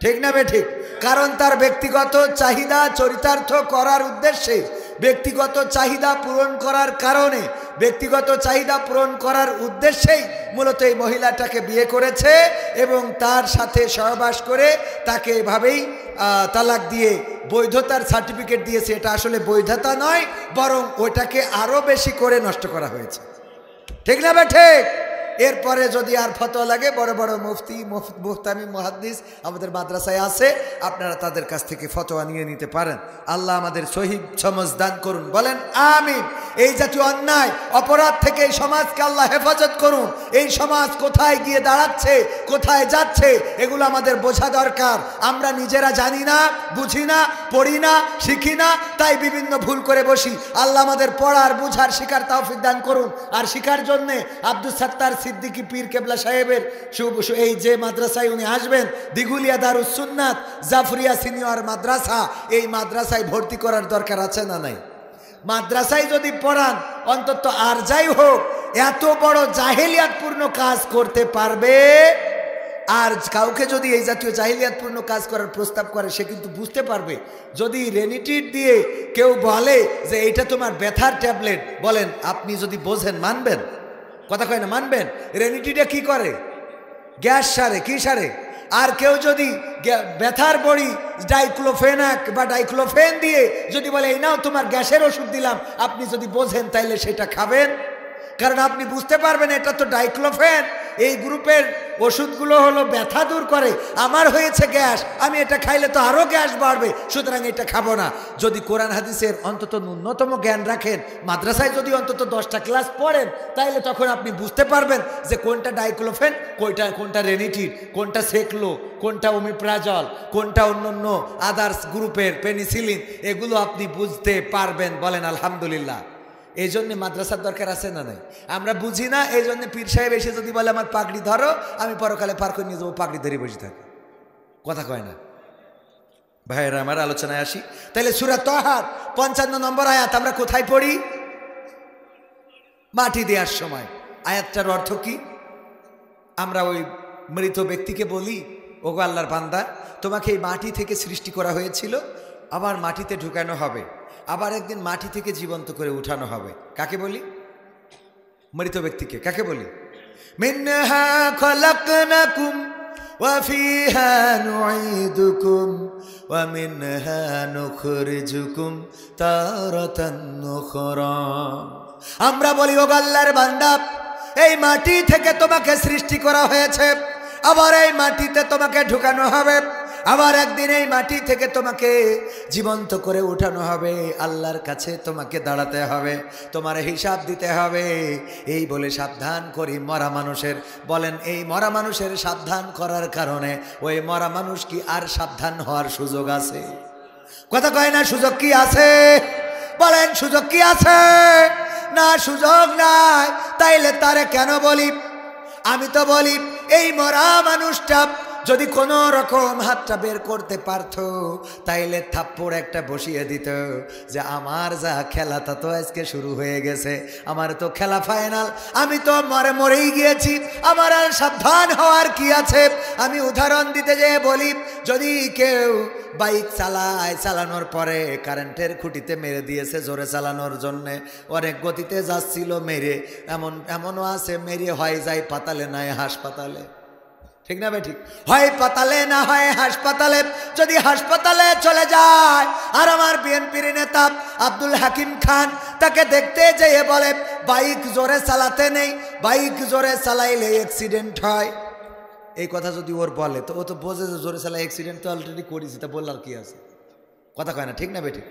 ঠিক না বে ঠিক? কারণ তার ব্যক্তিগত চাহিদা চরিতার্থ করার উদ্দেশ্যে, ব্যক্তিগত চাহিদা পূরণ করার কারণে, ব্যক্তিগত চাহিদা পূরণ করার উদ্দেশ্যেই মূলত এই মহিলাটাকে বিয়ে করেছে, এবং তার সাথে সহবাস করে তাকে এভাবেই তালাক দিয়ে বৈধতার সার্টিফিকেট দিয়েছে। এটা আসলে বৈধতা নয়, বরং ওইটাকে আরও বেশি করে নষ্ট করা হয়েছে। ঠিক না বে ঠিক? এরপরে যদি আর ফতোয়া লাগে, বড় বড় মুফতি, মুহতামিম, মুহাদ্দিস আমাদের মাদ্রাসায় আছে, আপনারা তাদের কাছ থেকে ফতোয়া নিয়ে নিতে পারেন। আল্লাহ আমাদের সহিহ সমঝ দান করুন। বলেন আমিন। এই জাতীয় অন্যায় অপরাধ থেকে এই সমাজকে আল্লাহ হেফাজত করুন। এই সমাজ কোথায় গিয়ে দাঁড়াচ্ছে, কোথায় যাচ্ছে, এগুলো আমাদের বোঝা দরকার। আমরা নিজেরা জানি না, বুঝি না, পড়ি না, শিখি না, তাই বিভিন্ন ভুল করে বসি। আল্লাহ আমাদের পড়ার, বুঝার, শিখার তৌফিক দান করুন। আর শিখার জন্যে আব্দুল সাত্তার সিদ্দিকী পীর কেবলা সাহেবের এই যে মাদ্রাসায় উনি আসবেন, দিঘুলিয়া দারুস সুন্নাত জাফরিয়া সিনিয়র মাদ্রাসা, এই মাদ্রাসায় ভর্তি করার দরকার আছে না নাই? মাদ্রাসায় যদি পড়ান, অন্তত আর যাই হোক এত বড় জাহেলিয়াতপূর্ণ কাজ করতে পারবে? আর কাউকে যদি এই জাতীয় জাহিলিয়াতপূর্ণ কাজ করার প্রস্তাব করে সে কিন্তু বুঝতে পারবে। যদি রেনিটিড দিয়ে কেউ বলে যে এইটা তোমার ব্যথার ট্যাবলেট, বলেন আপনি যদি বোঝেন মানবেন? কথা কয় না, মানবেন? রেনিটিডে কি করে? গ্যাস সারে, কি সারে? আর কেউ যদি ব্যথার বড়ি ডাইক্লোফেনাক বা ডাইক্লোফেন দিয়ে যদি বলে এই নাও তোমার গ্যাসের ওষুধ দিলাম, আপনি যদি বোঝেন তাইলে সেটা খাবেন? কারণ আপনি বুঝতে পারবেন এটা তো ডাইক্লোফেন, এই গ্রুপের ওষুধগুলো হলো ব্যথা দূর করে, আমার হয়েছে গ্যাস, আমি এটা খাইলে তো আরও গ্যাস বাড়বে, সুতরাং এটা খাবো না। যদি কোরআন হাদিসের অন্তত ন্যূনতম জ্ঞান রাখেন, মাদ্রাসায় যদি অন্তত 10টা ক্লাস পড়েন, তাইলে তখন আপনি বুঝতে পারবেন যে কোনটা ডাইক্লোফেন, কোনটা রেনিটিড, কোনটা সেকলো, কোনটা ওমিপ্রাজল, কোনটা অন্য আদার্স গ্রুপের পেনিসিলিন, এগুলো আপনি বুঝতে পারবেন। বলেন আলহামদুলিল্লাহ। এই জন্যে মাদ্রাসার দরকার আছে না নাই? আমরা বুঝি না, এই জন্য পীর সাহেব এসে যদি বলে আমার পাগড়ি ধরো, আমি পরকালে পার করে নিয়ে যাবো, পাগড়ি ধরে বসে থাকি। কথা কয় না ভাইয়েরা আমার? আলোচনায় আসি। তাহলে সূরা তাহার 55 নম্বর আয়াত আমরা কোথায় পড়ি? মাটি দেওয়ার সময়। আয়াতটার অর্থ কি? আমরা ওই মৃত ব্যক্তিকে বলি, ওগো আল্লাহর বান্দা, তোমাকে এই মাটি থেকে সৃষ্টি করা হয়েছিল, আবার মাটিতে ঢুকানো হবে, আবার একদিন মাটি থেকে জীবন্ত করে উঠানো হবে। কাকে বলি? মৃত ব্যক্তিকে। কাকে বলি? মিনহা খলাকনাকুম ওয়া ফিহা নুঈদুকুম ওয়া মিনহা নুখরিজুকুম তারাতান উখরা। আমরা বলি ওগো আল্লাহর বান্দা, এই মাটি থেকে তোমাকে সৃষ্টি করা হয়েছে, আবার এই মাটিতে তোমাকে ঢুকানো হবে, আবার একদিন এই মাটি থেকে তোমাকে জীবন্ত করে উঠানো হবে, আল্লাহর কাছে তোমাকে দাঁড়াতে হবে, তোমার হিসাব দিতে হবে। এই বলে সাবধান করি মরা মানুষের। বলেন এই মরা মানুষের সাবধান করার কারণে ওই মরা মানুষ কি আর সাবধান হওয়ার সুযোগ আছে? কথা কয় না, সুযোগ কি আছে? বলেন সুযোগ কি আছে? না, সুযোগ নাই। তাইলে তারে কেন বলি? আমি তো বলি এই মরা মানুষটা যদি কোনো রকম হাতটা বের করতে পারত, তাইলে থাপ্পড় একটা বসিয়ে দিত যে আমার যা খেলা তা তো আজকে শুরু হয়ে গেছে, আমার তো খেলা ফাইনাল, আমি তো মরেই গিয়েছি, আমার আর সাবধান হওয়ার কি আছে? আমি উদাহরণ দিতে যেয়ে বলি, যদি কেউ বাইক চালানোর পরে কারেন্টের খুঁটিতে মেরে দিয়েছে জোরে চালানোর জন্যে, অনেক গতিতে যাচ্ছিল, মেরে এমনও আছে মেরে হয় যায় পাতালে নাই হাসপাতালে। ঠিক না ভাই? ঠিক। হয় পাতালে না হয় হাসপাতালে। যদি হাসপাতালে চলে যায় আর আমার বিএনপির নেতা আব্দুল হাকিম খান তাকে দেখতে যেয়ে বলে বাইক জোরে চালাতে নেই, বাইক জোরে চালাইলে অ্যাক্সিডেন্ট হয়, এই কথা যদি ওর বলে তো ও তো বোঝে যে জোরে চালাই অ্যাক্সিডেন্ট তো অলরেডি করেছি, তা বললার কি আছে? কথা কয় না? ঠিক না বেটি?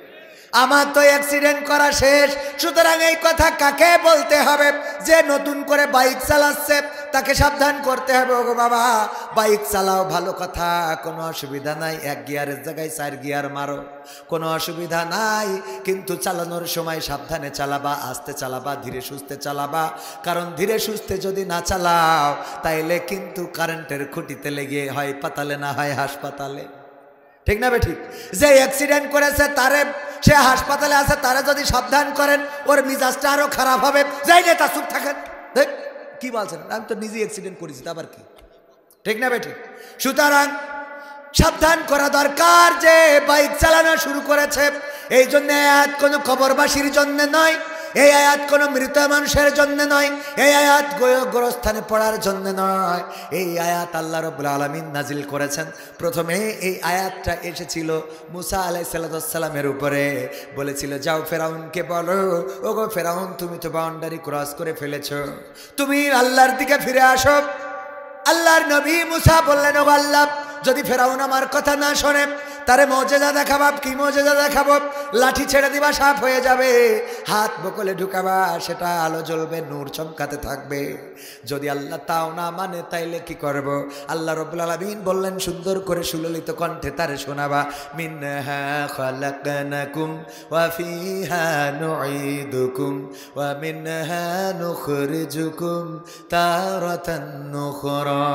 আমার তো অ্যাক্সিডেন্ট করা শেষ, সুতরাং এই কথা কাকে বলতে হবে? যে নতুন করে বাইক চালাচ্ছে তাকে সাবধান করতে হবে, ওগো বাবা বাইক চালাও, ভালো কথা, কোনো অসুবিধা নাই, 1 গিয়ারের জায়গায় 4 গিয়ার মারো, কোনো অসুবিধা নাই, কিন্তু চালানোর সময় সাবধানে চালাবা, আস্তে চালাবা, ধীরে সুস্থে চালাবা, কারণ ধীরে সুস্থে যদি না চালাও তাইলে কিন্তু কারেন্টের খুঁটিতে লেগে হয় পাতালে না হয় হাসপাতালে। ঠিক না বেঠিক? যে অ্যাক্সিডেন্ট করেছে তারে, সে হাসপাতালে আছে, তারা যদি সাবধান করেন ওর মিজাজটা আরো খারাপ হবে। যাই নেতা চুপ থাকেন, কি বলছেন? আমি তো নিজেই অ্যাক্সিডেন্ট করেছি, আবার কি? ঠিক না বেঠিক? সুতরাং সাবধান করা দরকার যে বাইক চালানো শুরু করেছে। এই জন্য আয়াত কোনো কবরবাসীর জন্য নয়, এই আয়াত কোনো মৃত মানুষের জন্য নয়, এই আয়াত গোরস্থানে পড়ার জন্য নয়, এই আয়াত আল্লাহ রাব্বুল আলামিন নাজিল করেছেন। প্রথমে এই আয়াতটা এসেছিল মুসা আলাইহিস সালামের উপরে, বলেছিল যাও ফেরাউনকে বলো, ওগো ফেরাউন তুমি তো বাউন্ডারি ক্রস করে ফেলেছো, তুমি আল্লাহর দিকে ফিরে আসো। আল্লাহর নবী মুসা বললেন, ওগো আল্লাহ যদি ফেরাউন আমার কথা না শোনে তারে মজেজা দেখাবা। কি মজেজা দেখাবো? লাঠি ছেড়ে দিবা, সাপ হয়ে যাবে, হাত বকলে ঢুকাবা, সেটা আলো জ্বলবে, নূর চমকাতে থাকবে। যদি আল্লাহ তাও না মানে তাইলে কি করব? আল্লাহ রাব্বুল আলামিন বললেন সুন্দর করে সুললিত কণ্ঠে তারে শোনাবা, মিনহা খালাকনাকুম ওয়া ফিহা নুঈদুকুম ওয়া মিনহা নুখরিজুকুম তারাতান উখরা।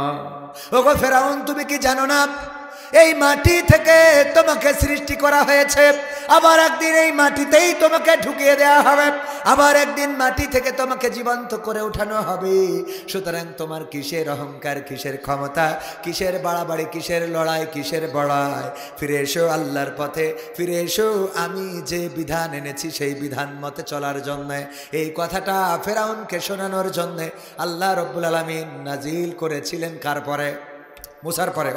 ওগো ফেরাউন তুমি কি জানো না এই মাটি থেকে তোমাকে সৃষ্টি করা হয়েছে, আবার একদিন এই মাটিতেই তোমাকে ঢুকিয়ে দেওয়া হবে, আবার একদিন মাটি থেকে তোমাকে জীবন্ত করে উঠানো হবে। সুতরাং তোমার কিসের অহংকার, কিসের ক্ষমতা, কিসের বাড়াবাড়ি, কিসের লড়াই, কিসের বড়াই? ফিরে এসো আল্লাহর পথে, ফিরে এসো আমি যে বিধান এনেছি সেই বিধান মতে চলার জন্য। এই কথাটা ফেরাউনকে শোনানোর জন্য আল্লাহ রব্বুল আলামিন নাজিল করেছিলেন কার পরে? মুসার পরে।